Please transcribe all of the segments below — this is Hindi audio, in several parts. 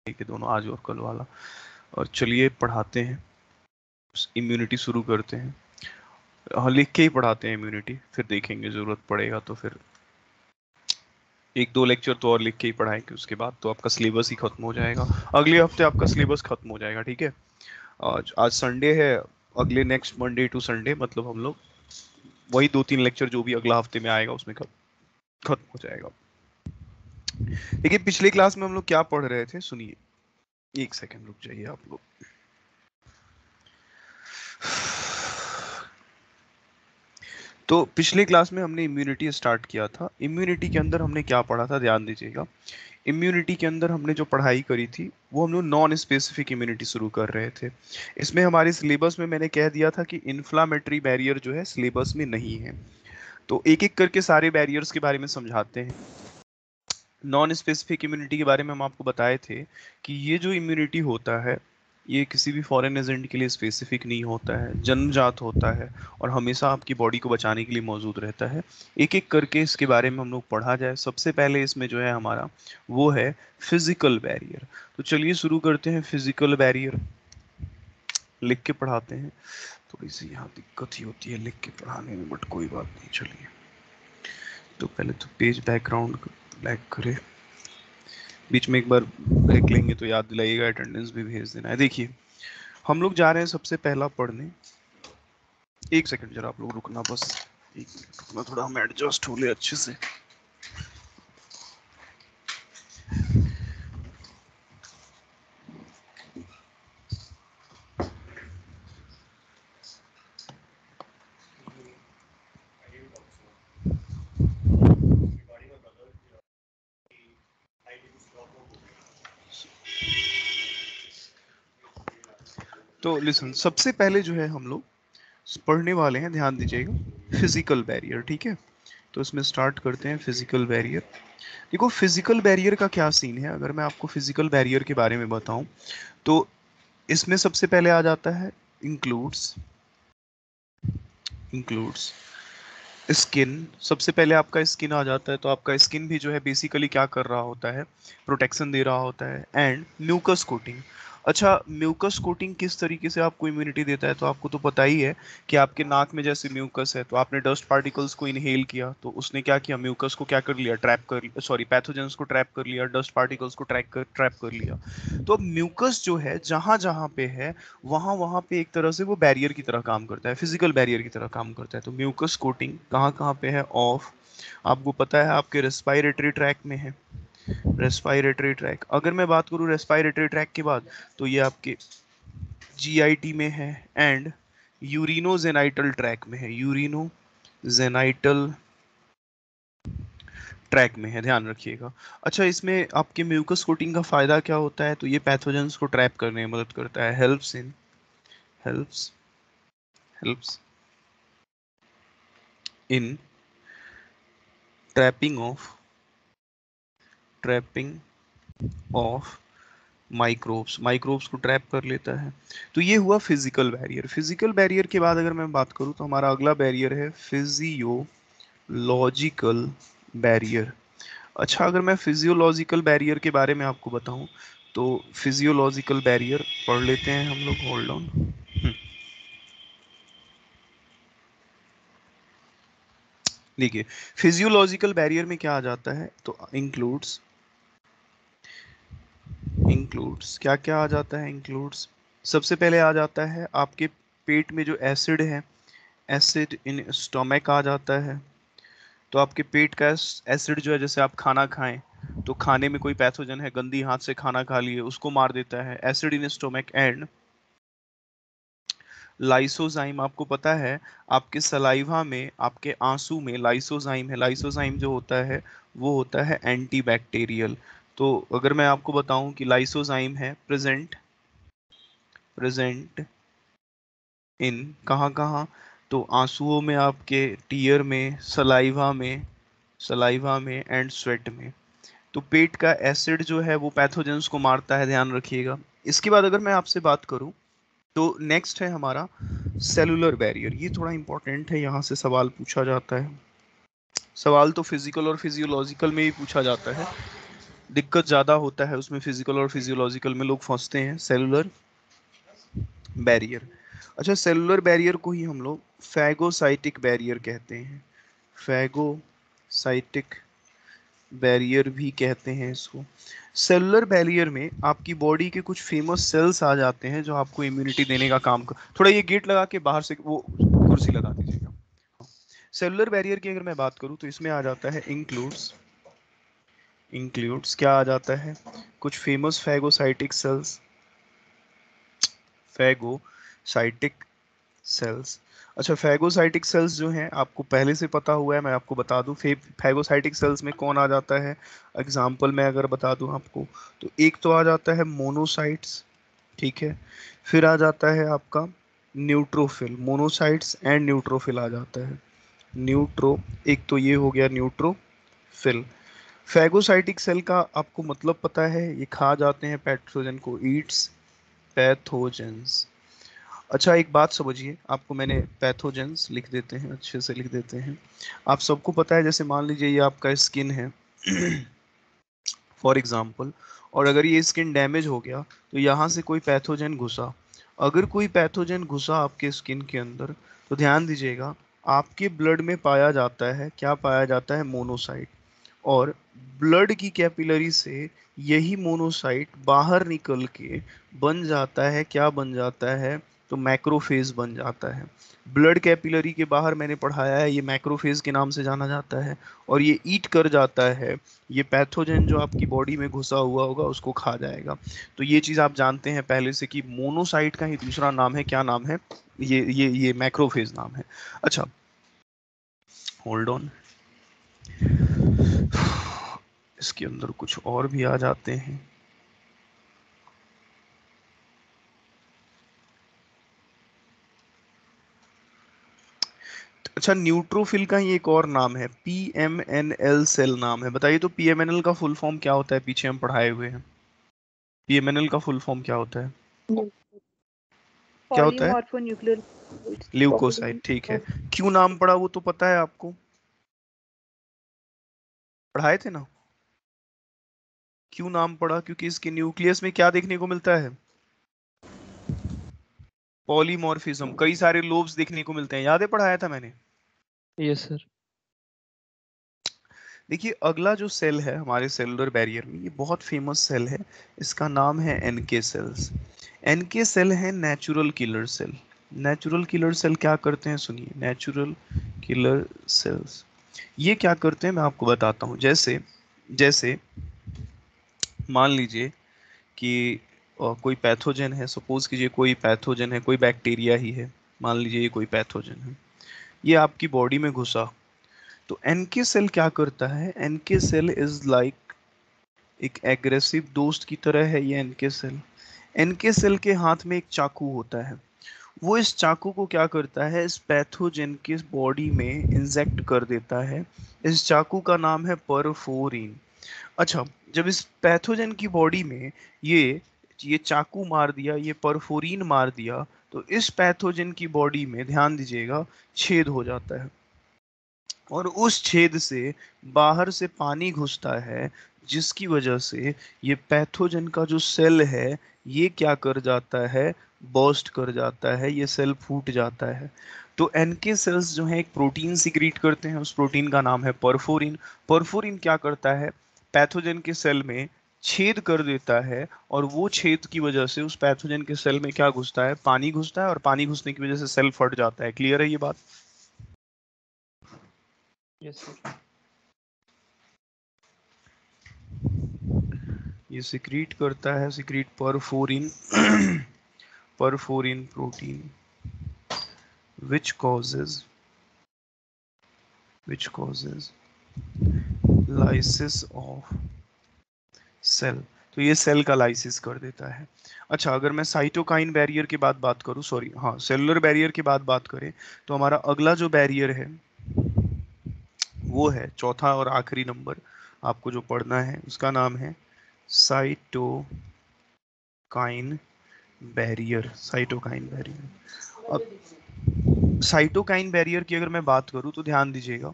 के दोनों, आज और कल वाला। और चलिए पढ़ाते हैं, इम्यूनिटी शुरू करते हैं। हाँ, लिख के ही पढ़ाते हैं इम्यूनिटी, फिर देखेंगे जरूरत पड़ेगा तो फिर एक दो लेक्चर तो और लिख के ही पढ़ाएंगे, उसके बाद तो आपका सिलेबस ही खत्म हो जाएगा। अगले हफ्ते आपका सिलेबस खत्म हो जाएगा, ठीक है। आज आज संडे है, अगले नेक्स्ट मंडे टू संडे मतलब हम लोग वही 2-3 लेक्चर जो भी अगला हफ्ते में आएगा उसमें खत्म हो जाएगा। देखिए पिछले क्लास में हम लोग क्या पढ़ रहे थे, सुनिए, एक सेकंड रुक जाइए आप लोग। तो पिछले क्लास में हमने इम्यूनिटी स्टार्ट किया था। इम्यूनिटी के अंदर हमने क्या पढ़ा था, ध्यान दीजिएगा। इम्यूनिटी के अंदर हमने जो पढ़ाई करी थी वो हम लोग नॉन स्पेसिफिक इम्यूनिटी शुरू कर रहे थे। इसमें हमारे सिलेबस में मैंने कह दिया था कि इन्फ्लामेटरी बैरियर जो है सिलेबस में नहीं है। तो एक एक करके सारे बैरियर्स के बारे में समझाते हैं। नॉन स्पेसिफिक इम्यूनिटी के बारे में हम आपको बताए थे कि ये जो इम्यूनिटी होता है ये किसी भी फॉरेन एजेंट के लिए स्पेसिफिक नहीं होता है, जन्मजात होता है और हमेशा आपकी बॉडी को बचाने के लिए मौजूद रहता है। एक एक करके इसके बारे में हम लोग पढ़ा जाए। सबसे पहले इसमें जो है हमारा वो है फिजिकल बैरियर। तो चलिए शुरू करते हैं। फिजिकल बैरियर लिख के पढ़ाते हैं। थोड़ी सी यहाँ दिक्कत ही होती है लिख के पढ़ाने में, बट कोई बात नहीं। चलिए तो पहले तो पेज बैकग्राउंड ब्लैक करें, बीच में एक बार ब्रेक लेंगे तो याद दिलाइएगा, अटेंडेंस भी भेज देना है। देखिए हम लोग जा रहे हैं सबसे पहला पढ़ने। एक सेकंड जरा आप लोग रुकना, बस एक मिनट रुकना, थोड़ा हम एडजस्ट हो ले अच्छे से। तो लिसन, सबसे पहले जो है हम लोग पढ़ने वाले हैं, ध्यान दीजिएगा, फिजिकल बैरियर, ठीक है। तो इसमें स्टार्ट करते हैं फिजिकल बैरियर। देखो फिजिकल बैरियर का क्या सीन है, अगर मैं आपको फिजिकल बैरियर के बारे में बताऊं तो इसमें सबसे पहले आ जाता है इंक्लूड्स। इंक्लूड्स स्किन, सबसे पहले आपका स्किन आ जाता है। तो आपका स्किन भी जो है बेसिकली क्या कर रहा होता है, प्रोटेक्शन दे रहा होता है। And mucus coating. अच्छा, म्यूकस कोटिंग किस तरीके से आपको इम्यूनिटी देता है, तो आपको तो पता ही है कि आपके नाक में जैसे म्यूकस है तो आपने डस्ट पार्टिकल्स को इनहेल किया तो उसने क्या किया, म्यूकस को क्या कर लिया, ट्रैप कर, सॉरी पैथोजेंस को ट्रैप कर लिया, डस्ट पार्टिकल्स को ट्रैप कर लिया। तो अब म्यूकस जो है जहां जहां पे है वहां वहां पे एक तरह से वो बैरियर की तरह काम करता है, फिजिकल बैरियर की तरह काम करता है। तो म्यूकस कोटिंग कहाँ कहाँ पे है, ऑफ, आपको पता है आपके रेस्पिरेटरी ट्रैक में है। रेस्पिरेटरी ट्रैक, अगर मैं बात करूँ रेस्पिरेटरी ट्रैक के बाद तो ये आपके जीआईटी में है। एंड यूरिनोजेनाइटल ट्रैक में है, यूरिनोजेनाइटल ट्रैक में है, ध्यान रखिएगा। अच्छा, इसमें आपके म्यूकस कोटिंग का फायदा क्या होता है, तो ये पैथोजेंस को ट्रैप करने में मदद करता है। Helps helps in trapping of trapping of microbes, microbes को ट्रैप कर लेता है। तो ये हुआ फिजिकल बैरियर। फिजिकल बैरियर के बाद अगर मैं बात करूं तो हमारा अगला बैरियर है फिजियोलॉजिकल बैरियर। अच्छा, अगर मैं फिजियोलॉजिकल बैरियर के बारे में आपको बताऊं तो फिजियोलॉजिकल बैरियर पढ़ लेते हैं हम लोग, होल्ड ऑन। देखिए फिजियोलॉजिकल बैरियर में क्या आ जाता है, तो इंक्लूड्स क्या क्या आ जाता है, इंक्लूड्स सबसे पहले आ जाता है आपके पेट में जो एसिड है, एसिड इन स्टोमक आ जाता है। तो आपके पेट का एसिड जो है, जैसे आप खाना खाएं तो खाने में कोई पैथोजन है, गंदी हाथ से खाना खा लिए, उसको मार देता है, acid in stomach. And lysozyme, आपको पता है आपके सलाइवा में, आपके आंसू में लाइसोजाइम है। लाइसोजाइम जो होता है वो होता है एंटीबैक्टीरियल। तो अगर मैं आपको बताऊं कि लाइसोजाइम है प्रेजेंट प्रेजेंट इन कहाँ कहाँ, तो आंसुओं में, आपके टीयर में, सलाइवा में एंड स्वेट में। तो पेट का एसिड जो है वो पैथोजेंस को मारता है, ध्यान रखिएगा। इसके बाद अगर मैं आपसे बात करूं तो नेक्स्ट है हमारा सेलुलर बैरियर। ये थोड़ा इंपॉर्टेंट है, यहाँ से सवाल पूछा जाता है। सवाल तो फिजिकल और फिजियोलॉजिकल में ही पूछा जाता है। दिक्कत ज्यादा होता है उसमें, फिजिकल और फिजियोलॉजिकल में लोग फंसते हैं, सेलुलर बैरियर। अच्छा, सेलुलर बैरियर को ही हम लोग फैगोसाइटिक बैरियर कहते हैं, फैगोसाइटिक बैरियर भी कहते हैं इसको। सेलुलर बैरियर में आपकी बॉडी के कुछ फेमस सेल्स आ जाते हैं जो आपको इम्यूनिटी देने का काम कर, थोड़ा ये गेट लगा के बाहर से वो कुर्सी लगा दीजिएगा। सेलुलर बैरियर की अगर मैं बात करूं तो इसमें आ जाता है इंक्लूड्स क्या आ जाता है, कुछ famous phagocytic cells, phagocytic cells. अच्छा, फैगोसाइटिक सेल्स जो हैं आपको पहले से पता हुआ है, मैं आपको बता दूं फैगोसाइटिक सेल्स में कौन आ जाता है। एग्जाम्पल मैं अगर बता दूं आपको, तो एक तो आ जाता है मोनोसाइट्स, ठीक है। फिर आ जाता है आपका न्यूट्रोफिल, मोनोसाइट्स एंड न्यूट्रोफिल आ जाता है। न्यूट्रो, एक तो ये हो गया न्यूट्रोफिल। फैगोसाइटिक सेल का आपको मतलब पता है, ये खा जाते हैं पैथोजन को, ईट्स पैथोजेंस। अच्छा, एक बात समझिए, आपको मैंने पैथोजेंस लिख देते हैं, अच्छे से लिख देते हैं। आप सबको पता है, जैसे मान लीजिए ये आपका स्किन है फॉर एग्जांपल, और अगर ये स्किन डैमेज हो गया तो यहाँ से कोई पैथोजन घुसा, अगर कोई पैथोजन घुसा आपके स्किन के अंदर, तो ध्यान दीजिएगा, आपके ब्लड में पाया जाता है, क्या पाया जाता है, मोनोसाइट। और ब्लड की कैपिलरी से यही मोनोसाइट बाहर निकल के बन जाता है, क्या बन जाता है, तो मैक्रोफेज बन जाता है। ब्लड कैपिलरी के बाहर मैंने पढ़ाया है, ये मैक्रोफेज के नाम से जाना जाता है। और ये ईट कर जाता है, ये पैथोजन जो आपकी बॉडी में घुसा हुआ होगा उसको खा जाएगा। तो ये चीज़ आप जानते हैं पहले से कि मोनोसाइट का ही दूसरा नाम है, क्या नाम है, ये मैक्रोफेज नाम है। अच्छा, होल्ड ऑन, इसके अंदर कुछ और भी आ जाते हैं। अच्छा, न्यूट्रोफिल का ही एक और नाम है, पीएमएनएल सेल नाम है। बताइए तो पीएमएनएल का फुल फॉर्म क्या होता है, पीछे हम पढ़ाए हुए हैं। पीएमएनएल का फुल फॉर्म क्या होता है, क्या होता है, पॉलीमॉर्फोन्यूक्लियर ल्यूकोसाइट, ठीक है। क्यों नाम पड़ा वो तो पता है आपको, पढ़ाए थे ना। क्यों नाम पड़ा, क्योंकि इसके न्यूक्लियस में क्या देखने को मिलता है, पॉलीमॉर्फिज्म, कई सारे लोब्स देखने को मिलते हैं, याद है पढ़ाया था मैंने। Yes sir. देखिए, अगला जो सेल है हमारे सेलुलर बैरियर में, ये बहुत फेमस सेल है, इसका नाम है एनके सेल्स। एनके सेल है natural killer cell. Natural killer cell क्या करते हैं, सुनिए, नेचुरल किलर सेल्स ये क्या करते हैं मैं आपको बताता हूँ। जैसे जैसे मान लीजिए कि कोई पैथोजन है, सपोज कीजिए कोई पैथोजन है, कोई बैक्टीरिया ही है, मान लीजिए ये कोई पैथोजन है, ये आपकी बॉडी में घुसा, तो एनके सेल क्या करता है, एनके सेल इज लाइक एक एग्रेसिव दोस्त की तरह है ये एनके सेल। एनके सेल के हाथ में एक चाकू होता है, वो इस चाकू को क्या करता है, इस पैथोजन के बॉडी में इंजेक्ट कर देता है। इस चाकू का नाम है परफोरिन। अच्छा, जब इस पैथोजन की बॉडी में ये चाकू मार दिया, ये परफोरिन मार दिया, तो इस पैथोजन की बॉडी में ध्यान दीजिएगा छेद हो जाता है, और उस छेद से बाहर से पानी घुसता है, जिसकी वजह से ये पैथोजन का जो सेल है ये क्या कर जाता है, बर्स्ट कर जाता है, ये सेल फूट जाता है। तो एनके सेल्स जो है एक प्रोटीन सिक्रीट करते हैं, उस प्रोटीन का नाम है परफोरिन। परफोरिन क्या करता है, पैथोजन के सेल में छेद कर देता है, और वो छेद की वजह से उस पैथोजन के सेल में क्या घुसता है, पानी घुसता है, और पानी घुसने की वजह से सेल फट जाता है। क्लियर है ये बात। Yes sir. ये सिक्रीट करता है, secrete perforin perforin protein which causes lysis of cell। तो ये सेल का लाइसिस कर देता है। अच्छा, अगर मैं साइटोकाइन बैरियर के बाद बात करूं, सॉरी हाँ, सेलुलर बैरियर के बाद बात करें, तो हमारा अगला जो बैरियर है वो है चौथा और आखिरी नंबर आपको जो पढ़ना है, उसका नाम है साइटोकाइन बैरियर। Cytokine barrier. अब साइटोकाइन बैरियर की अगर मैं बात करूं तो ध्यान दीजिएगा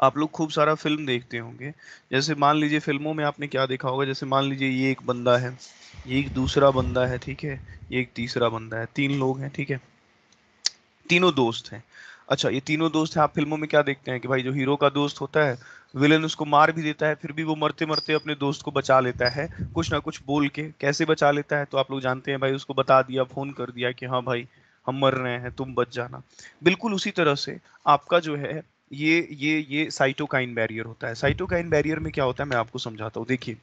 आप लोग खूब सारा फिल्म देखते होंगे। जैसे मान लीजिए फिल्मों में आपने क्या देखा होगा, जैसे मान लीजिए ये एक बंदा है, ये एक दूसरा बंदा है, ठीक है, ये एक तीसरा बंदा है, तीन लोग हैं, ठीक है, तीनों दोस्त हैं। अच्छा, ये तीनों दोस्त हैं, आप फिल्मों में क्या देखते हैं कि भाई जो हीरो का दोस्त होता है, विलेन उसको मार भी देता है, फिर भी वो मरते मरते अपने दोस्त को बचा लेता है, कुछ ना कुछ बोल के। कैसे बचा लेता है, तो आप लोग जानते हैं, भाई उसको बता दिया, फोन कर दिया कि हाँ भाई हम मर रहे हैं, तुम बच जाना। बिल्कुल उसी तरह से आपका जो है, ये साइटोकाइन बैरियर होता है। साइटोकाइन बैरियर में क्या होता है, मैं आपको समझाता हूँ, देखिए।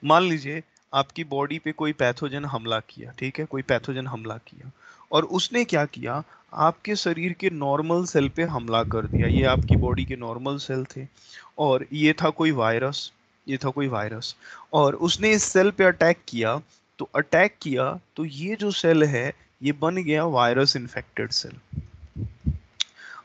मान लीजिए आपकी बॉडी पे कोई पैथोजन हमला किया, ठीक है, कोई पैथोजन हमला किया, और उसने क्या किया, आपके शरीर के नॉर्मल सेल पे हमला कर दिया। ये आपकी बॉडी के नॉर्मल सेल थे, और ये था कोई वायरस, ये था कोई वायरस, और उसने इस सेल पे अटैक किया। तो अटैक किया तो ये जो सेल है, ये बन गया वायरस इन्फेक्टेड सेल।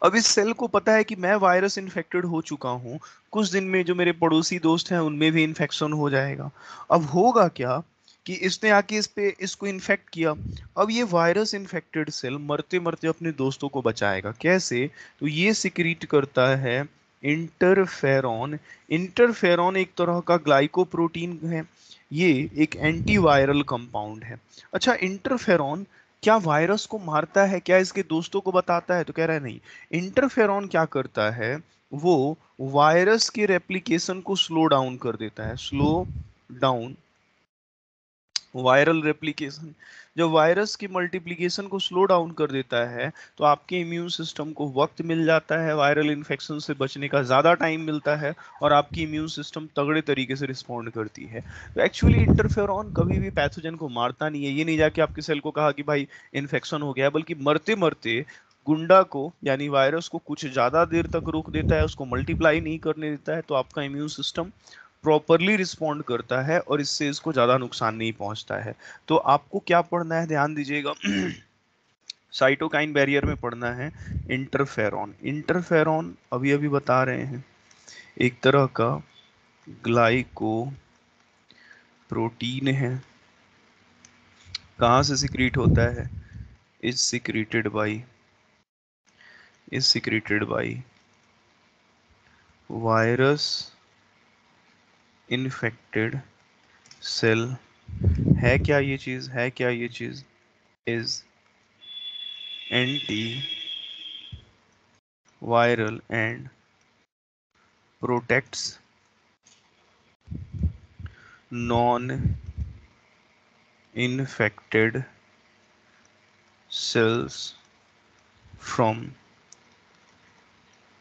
अब इस सेल को पता है कि मैं वायरस इन्फेक्टेड हो चुका हूँ, कुछ दिन में जो मेरे पड़ोसी दोस्त हैं उनमें भी इन्फेक्शन हो जाएगा। अब होगा क्या कि इसने आके इस पे इसको इन्फेक्ट किया। अब ये वायरस इन्फेक्टेड सेल मरते मरते अपने दोस्तों को बचाएगा कैसे, तो ये सिक्रीट करता है इंटरफेरॉन। इंटरफेरॉन एक तरह का ग्लाइकोप्रोटीन है, ये एक एंटीवायरल कंपाउंड है। अच्छा, इंटरफेरॉन क्या वायरस को मारता है, क्या इसके दोस्तों को बताता है, तो कह रहा है नहीं। इंटरफेरॉन क्या करता है, वो वायरस के रेप्लिकेशन को स्लो डाउन कर देता है, स्लो डाउन वायरल रेप्लिकेशन। जब वायरस की मल्टीप्लिकेशन को स्लो डाउन कर देता है, तो आपके इम्यून सिस्टम को वक्त मिल जाता है, वायरल इन्फेक्शन से बचने का ज़्यादा टाइम मिलता है, और आपकी इम्यून सिस्टम तगड़े तरीके से रिस्पॉन्ड करती है। तो एक्चुअली इंटरफेरॉन कभी भी पैथोजन को मारता नहीं है। ये नहीं जाके आपके सेल को कहा कि भाई इन्फेक्शन हो गया है, बल्कि मरते मरते गुंडा को यानी वायरस को कुछ ज़्यादा देर तक रोक देता है, उसको मल्टीप्लाई नहीं करने देता है, तो आपका इम्यून सिस्टम प्रॉपरली रिस्पॉन्ड करता है, और इससे इसको ज़्यादा नुकसान नहीं पहुंचता है। तो आपको क्या पढ़ना है, ध्यान दीजिएगा। साइटोकाइन बैरियर में पढ़ना है इंटरफेरॉन। इंटरफेरॉन अभी अभी बता रहे हैं, एक तरह का ग्लाइको प्रोटीन है। कहाँ से सिक्रीट होता है, is secreted by, is secreted by virus infected cell. है क्या ये चीज, है क्या ये चीज, is anti viral and protects non-infected cells from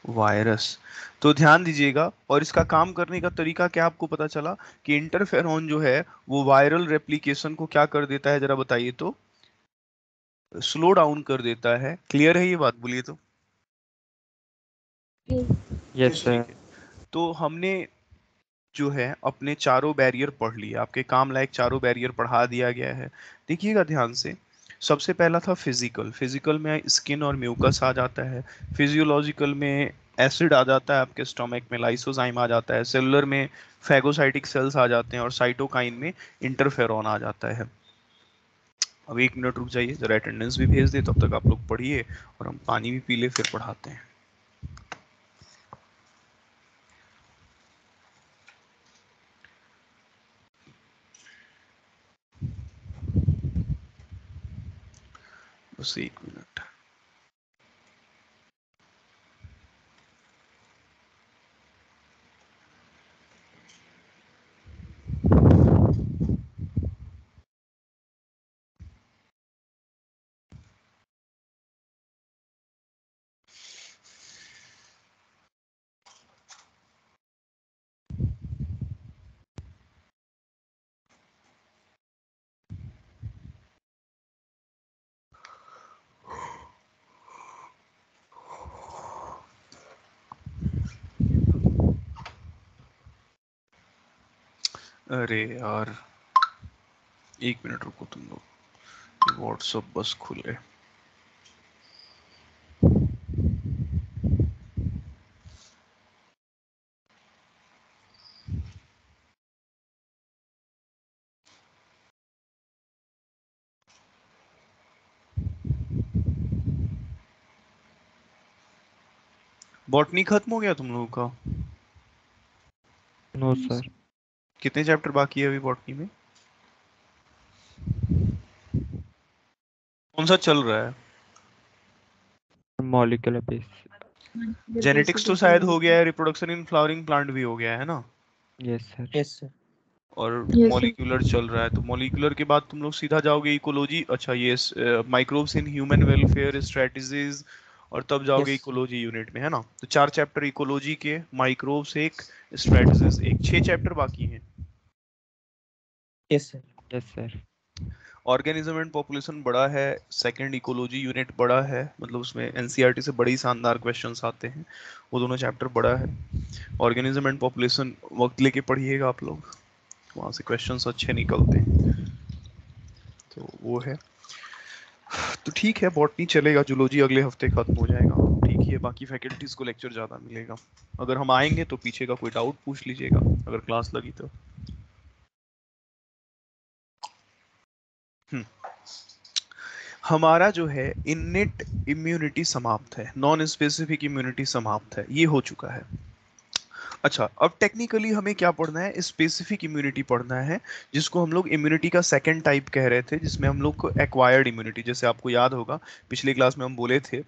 virus. तो ध्यान दीजिएगा, और इसका काम करने का तरीका क्या आपको पता चला, कि इंटरफेरॉन जो है वो वायरल रेप्लिकेशन को क्या कर देता है, जरा बताइए तो, स्लो डाउन कर देता है। क्लियर है ये बात, बोलिए तो। Yes, ठीक sir. है। तो हमने जो है अपने चारों बैरियर पढ़ लिए, आपके काम लायक चारों बैरियर पढ़ा दिया गया है। देखिएगा ध्यान से। सबसे पहला था फिजिकल। फिजिकल में स्किन और म्यूकस आ जाता है। फिजियोलॉजिकल में एसिड आ जाता है आपके स्टमक में, लाइसोजाइम आ जाता है। सेलुलर में फैगोसाइटिक सेल्स आ जाते हैं, और साइटोकाइन में इंटरफेरॉन आ जाता है। अब 1 मिनट रुक जाइए, जरा अटेंडेंस भी भेज दे, तब तक आप लोग पढ़िए, और हम पानी भी पी ले, फिर पढ़ाते हैं। बस 1 मिनट। अरे यार, 1 मिनट रुको तुम लोग, व्हाट्सअप बस खुले। बॉटनी खत्म हो गया तुम लोगों का? No sir. कितने चैप्टर बाकी है अभी बॉटनी में? कौन सा चल रहा है? Molecular base. जेनेटिक्स तो शायद हो गया है, रिप्रोडक्शन इन फ्लावरिंग प्लांट भी हो गया है ना, यस सर। Yes sir. और मॉलिक्यूलर चल रहा है। तो मॉलिक्यूलर के बाद तुम लोग सीधा जाओगे इकोलॉजी, अच्छा ये microbes in human welfare strategies, और तब जाओगे यस इकोलॉजी यूनिट में, है ना। तो 4 चैप्टर इकोलॉजी के, माइक्रोब्स एक, स्ट्रेटजीज एक, 6 चैप्टर बाकी हैं। Yes sir. Yes sir. Organism and population बड़ा है, सेकंड इकोलॉजी यूनिट बड़ा है, मतलब उसमें एनसीईआरटी से बड़े ही शानदार क्वेश्चंस आते हैं, वो दोनों चैप्टर बड़ा है। ऑर्गेनिज्म एंड पॉपुलेशन वक्त लेके पढ़िएगा आप लोग, वहाँ से क्वेश्चंस अच्छे निकलते हैं, तो वो है। तो ठीक है, बॉटनी चलेगा, जूलॉजी अगले हफ्ते खत्म हो जाएगा, ठीक ही है। बाकी फैकल्टीज को लेक्चर ज़्यादा मिलेगा। अगर हम आएंगे तो पीछे का कोई डाउट पूछ लीजिएगा अगर क्लास लगी तो। हम्म, हमारा जो है इननेट इम्यूनिटी समाप्त है, नॉन स्पेसिफिक इम्यूनिटी समाप्त है, ये हो चुका है। अच्छा, अब टेक्निकली हमें क्या पढ़ना है? स्पेसिफिक इम्यूनिटी पढ़ना है, जिसको हम लोग इम्यूनिटी का सेकंड टाइप कह रहे थे, जिसमें हम लोग को एक्वायर्ड इम्यूनिटी, जैसे आपको याद होगा पिछली क्लास में हम बोले थे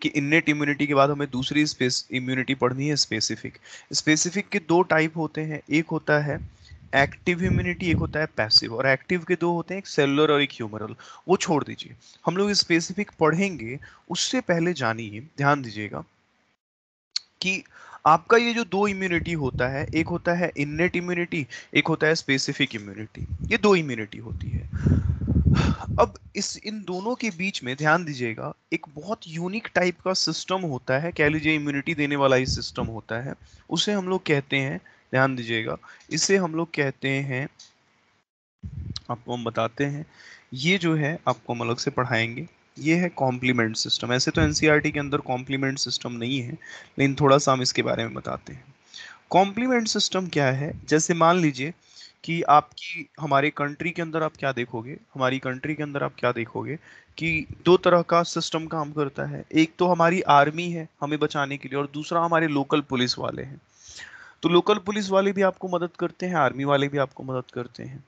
कि इननेट इम्यूनिटी के बाद हमें दूसरी स्पेस इम्यूनिटी पढ़नी है, स्पेसिफिक। स्पेसिफिक के 2 टाइप होते हैं, एक होता है एक्टिव इम्यूनिटी, एक होता है पैसिव। और एक्टिव के 2 होते हैं, एक सेलुलर और एक ह्यूमरल, वो छोड़ दीजिए, हम लोग स्पेसिफिक पढ़ेंगे। उससे पहले जानिए, ध्यान दीजिएगा कि आपका ये जो 2 इम्यूनिटी होता है, एक होता है इननेट इम्यूनिटी, एक होता है स्पेसिफिक इम्यूनिटी, ये 2 इम्यूनिटी होती है। अब इस इन दोनों के बीच में ध्यान दीजिएगा, एक बहुत यूनिक टाइप का सिस्टम होता है, कह लीजिए इम्यूनिटी देने वाला ही सिस्टम होता है, उसे हम लोग कहते हैं, ध्यान दीजिएगा, इसे हम लोग कहते हैं, आपको हम बताते हैं, ये जो है आपको हम अलग से पढ़ाएंगे, ये है कॉम्प्लीमेंट सिस्टम। ऐसे तो एनसीईआरटी के अंदर कॉम्प्लीमेंट सिस्टम नहीं है, लेकिन थोड़ा सा हम इसके बारे में बताते हैं। कॉम्प्लीमेंट सिस्टम क्या है? जैसे मान लीजिए कि आपकी हमारे कंट्री के अंदर आप क्या देखोगे, हमारी कंट्री के अंदर आप क्या देखोगे कि 2 तरह का सिस्टम काम करता है। एक तो हमारी आर्मी है हमें बचाने के लिए, और दूसरा हमारे लोकल पुलिस वाले हैं। तो लोकल पुलिस वाले भी आपको मदद करते हैं, आर्मी वाले भी आपको मदद करते हैं।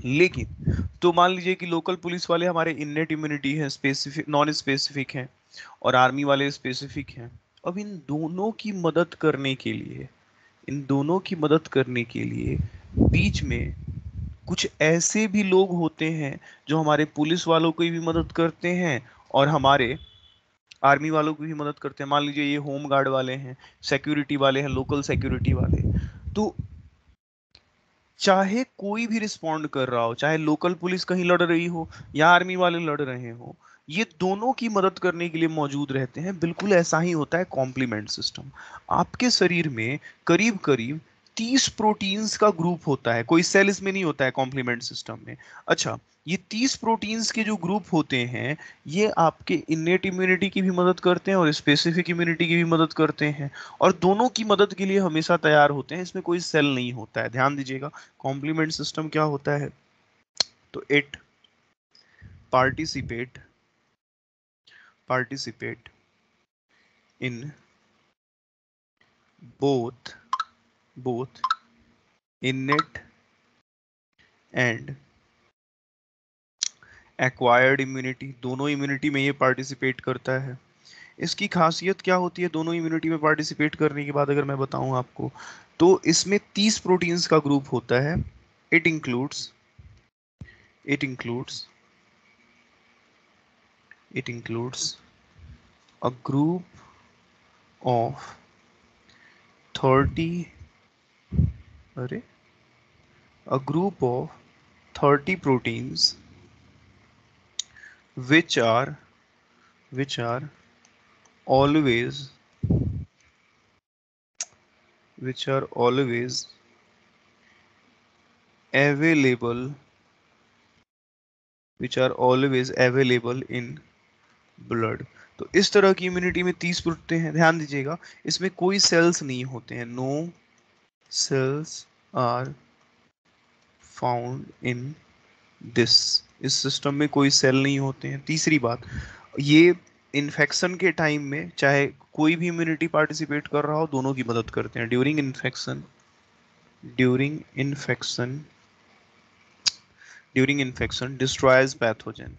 लेकिन तो मान लीजिए कि लोकल पुलिस वाले हमारे इननेट इम्यूनिटी है, स्पेसिफिक नॉन स्पेसिफिक हैं, और आर्मी वाले स्पेसिफिक हैं। अब इन दोनों की मदद करने के लिए बीच में कुछ ऐसे भी लोग होते हैं जो हमारे पुलिस वालों की भी मदद करते हैं और हमारे आर्मी वालों की भी मदद करते हैं। मान लीजिए ये होम गार्ड वाले हैं, सिक्योरिटी वाले हैं, लोकल सिक्योरिटी वाले। तो चाहे कोई भी रिस्पॉन्ड कर रहा हो, चाहे लोकल पुलिस कहीं लड़ रही हो या आर्मी वाले लड़ रहे हो, ये दोनों की मदद करने के लिए मौजूद रहते हैं। बिल्कुल ऐसा ही होता है कॉम्प्लीमेंट सिस्टम। आपके शरीर में करीब करीब 30 प्रोटीन्स का ग्रुप होता है, कोई सेल इसमें नहीं होता है कॉम्प्लीमेंट सिस्टम में। अच्छा, ये 30 प्रोटीन्स के जो ग्रुप होते हैं, ये आपके इन्नेट इम्यूनिटी की भी मदद करते हैं और स्पेसिफिक इम्यूनिटी की भी मदद करते हैं, और दोनों की मदद के लिए हमेशा तैयार होते हैं। इसमें कोई सेल नहीं होता है, ध्यान दीजिएगा। कॉम्प्लीमेंट सिस्टम क्या होता है? तो it participate participate in both both innate and acquired immunity, दोनों इम्यूनिटी में ये पार्टिसिपेट करता है। इसकी खासियत क्या होती है दोनों इम्यूनिटी में पार्टिसिपेट करने के बाद, अगर मैं बताऊं आपको, तो इसमें 30 प्रोटीन्स का ग्रुप होता है। It includes it includes it includes a group of 30 अरे a group of 30 proteins which are which are always which are always available which are always available in blood। तो इस तरह की इम्यूनिटी में 30 प्रोटीन हैं, ध्यान दीजिएगा। इसमें कोई सेल्स नहीं होते हैं, no cells are found in this. इस सिस्टम में कोई सेल नहीं होते हैं। तीसरी बात, ये इन्फेक्शन के टाइम में चाहे कोई भी इम्यूनिटी पार्टिसिपेट कर रहा हो, दोनों की मदद करते हैं। ड्यूरिंग इन्फेक्शन डिस्ट्रॉयज पैथोजन,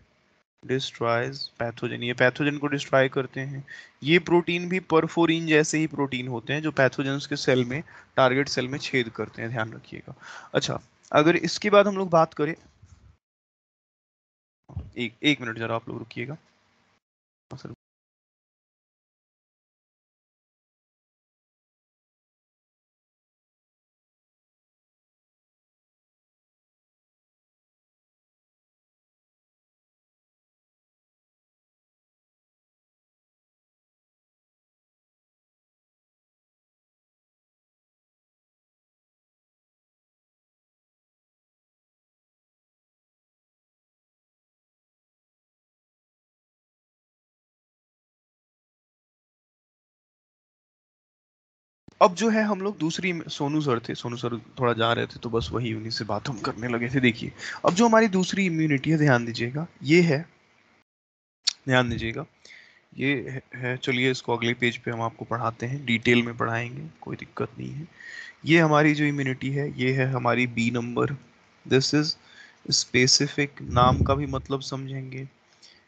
ये पैथोजन को डिस्ट्रॉय करते हैं। ये प्रोटीन भी परफोरिन जैसे ही प्रोटीन होते हैं जो पैथोजेंस के सेल में, टारगेट सेल में छेद करते हैं, ध्यान रखिएगा। अच्छा, अगर इसके बाद हम लोग बात करें, एक एक मिनट जरा आप लोग रुकिएगा सर। अब जो है हम लोग दूसरी, सोनू सर थे, सोनू सर थोड़ा जा रहे थे तो बस वही उन्हीं से बात हम करने लगे थे। देखिए, अब जो हमारी दूसरी इम्यूनिटी है, ध्यान दीजिएगा, ये है, ध्यान दीजिएगा, ये है। चलिए इसको अगले पेज पे हम आपको पढ़ाते हैं, डिटेल में पढ़ाएंगे, कोई दिक्कत नहीं है। ये हमारी जो इम्यूनिटी है, ये है हमारी B number. This is specific, नाम का भी मतलब समझेंगे।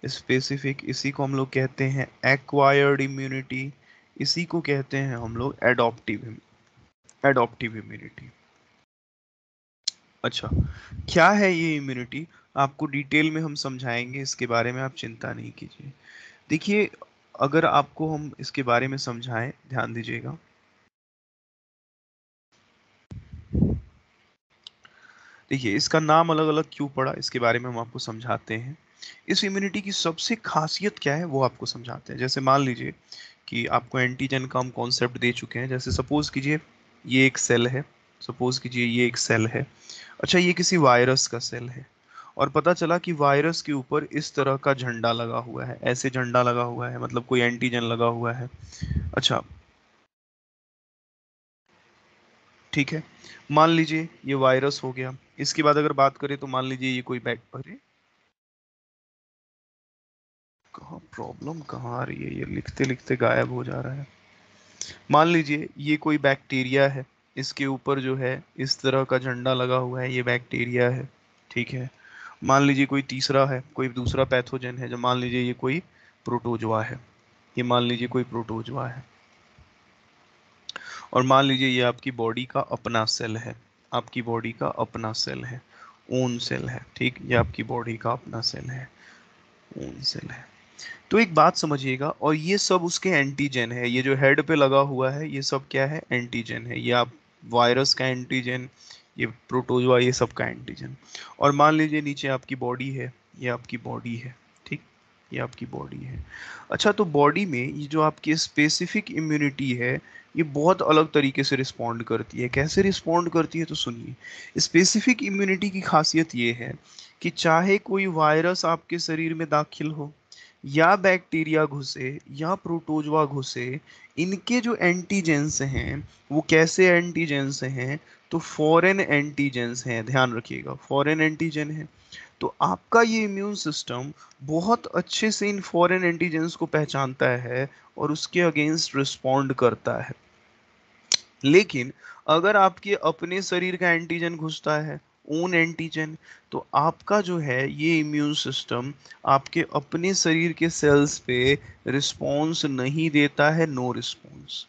स्पेसिफिक, इसी को हम लोग कहते हैं एक्वायर्ड इम्यूनिटी, इसी को कहते हैं हम लोग एडॉप्टिव इम्यूनिटी। अच्छा, क्या है ये इम्यूनिटी, आपको डिटेल में हम समझाएंगे, इसके बारे में आप चिंता नहीं कीजिए। देखिए, अगर आपको हम इसके बारे में समझाएं, ध्यान दीजिएगा, देखिए इसका नाम अलग अलग क्यों पड़ा, इसके बारे में हम आपको समझाते हैं। इस इम्यूनिटी की सबसे खासियत क्या है वो आपको समझाते हैं। जैसे मान लीजिए कि आपको एंटीजन का हम कॉन्सेप्ट दे चुके हैं। जैसे सपोज कीजिए ये एक सेल है, सपोज कीजिए ये एक सेल है। अच्छा, ये किसी वायरस का सेल है, और पता चला कि वायरस के ऊपर इस तरह का झंडा लगा हुआ है, ऐसे झंडा लगा हुआ है, मतलब कोई एंटीजन लगा हुआ है। अच्छा, ठीक है, मान लीजिए ये वायरस हो गया। इसके बाद अगर बात करें तो मान लीजिए ये कोई अरे कहाँ प्रॉब्लम कहाँ आ रही है, ये लिखते लिखते गायब हो जा रहा है। मान लीजिए ये कोई बैक्टीरिया है, इसके ऊपर जो है इस तरह का झंडा लगा हुआ है, ये बैक्टीरिया है, ठीक है। मान लीजिए कोई तीसरा है, कोई दूसरा पैथोजन है, जो मान लीजिए ये कोई प्रोटोजोआ है, ये मान लीजिए कोई प्रोटोजोआ है। और मान लीजिए ये आपकी बॉडी का अपना सेल है, आपकी बॉडी का अपना सेल है, ओन सेल है, ठीक, ये आपकी बॉडी का अपना सेल है, ओन सेल है। तो एक बात समझिएगा, और ये सब उसके एंटीजन है, ये जो हेड पे लगा हुआ है ये सब क्या है, एंटीजन है। ये आप वायरस का एंटीजन, ये प्रोटोजोआ, ये सब का एंटीजन। और मान लीजिए नीचे आपकी बॉडी है, ये आपकी बॉडी है, ठीक, ये आपकी बॉडी है। अच्छा, तो बॉडी में ये जो आपकी स्पेसिफिक इम्यूनिटी है, ये बहुत अलग तरीके से रिस्पॉन्ड करती है। कैसे रिस्पॉन्ड करती है तो सुनिए। स्पेसिफिक इम्यूनिटी की खासियत ये है कि चाहे कोई वायरस आपके शरीर में दाखिल हो, या बैक्टीरिया घुसे, या प्रोटोजवा घुसे, इनके जो एंटीजेंस हैं वो कैसे एंटीजेंस हैं, तो फॉरेन एंटीजेंस हैं, ध्यान रखिएगा, फॉरेन एंटीजन है। तो आपका ये इम्यून सिस्टम बहुत अच्छे से इन फॉरेन एंटीजेंस को पहचानता है और उसके अगेंस्ट रिस्पॉन्ड करता है। लेकिन अगर आपके अपने शरीर का एंटीजन घुसता है, ओन एंटीजन, तो आपका जो है ये इम्यून सिस्टम आपके अपने शरीर के सेल्स पे रिस्पॉन्स नहीं देता है, नो रिस्पॉन्स।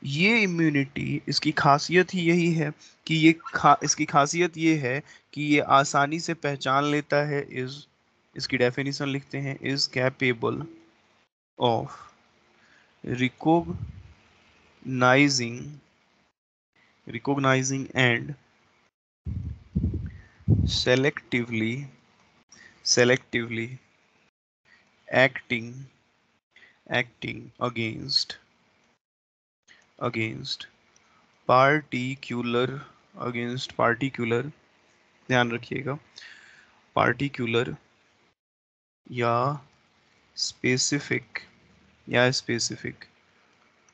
ये इम्यूनिटी, इसकी खासियत ही यही है कि इसकी खासियत ये है कि ये आसानी से पहचान लेता है, इज, इसकी डेफिनेशन लिखते हैं, is capable of recognising and selectively selectively acting against against particular particular, ध्यान रखिएगा, particular या स्पेसिफिक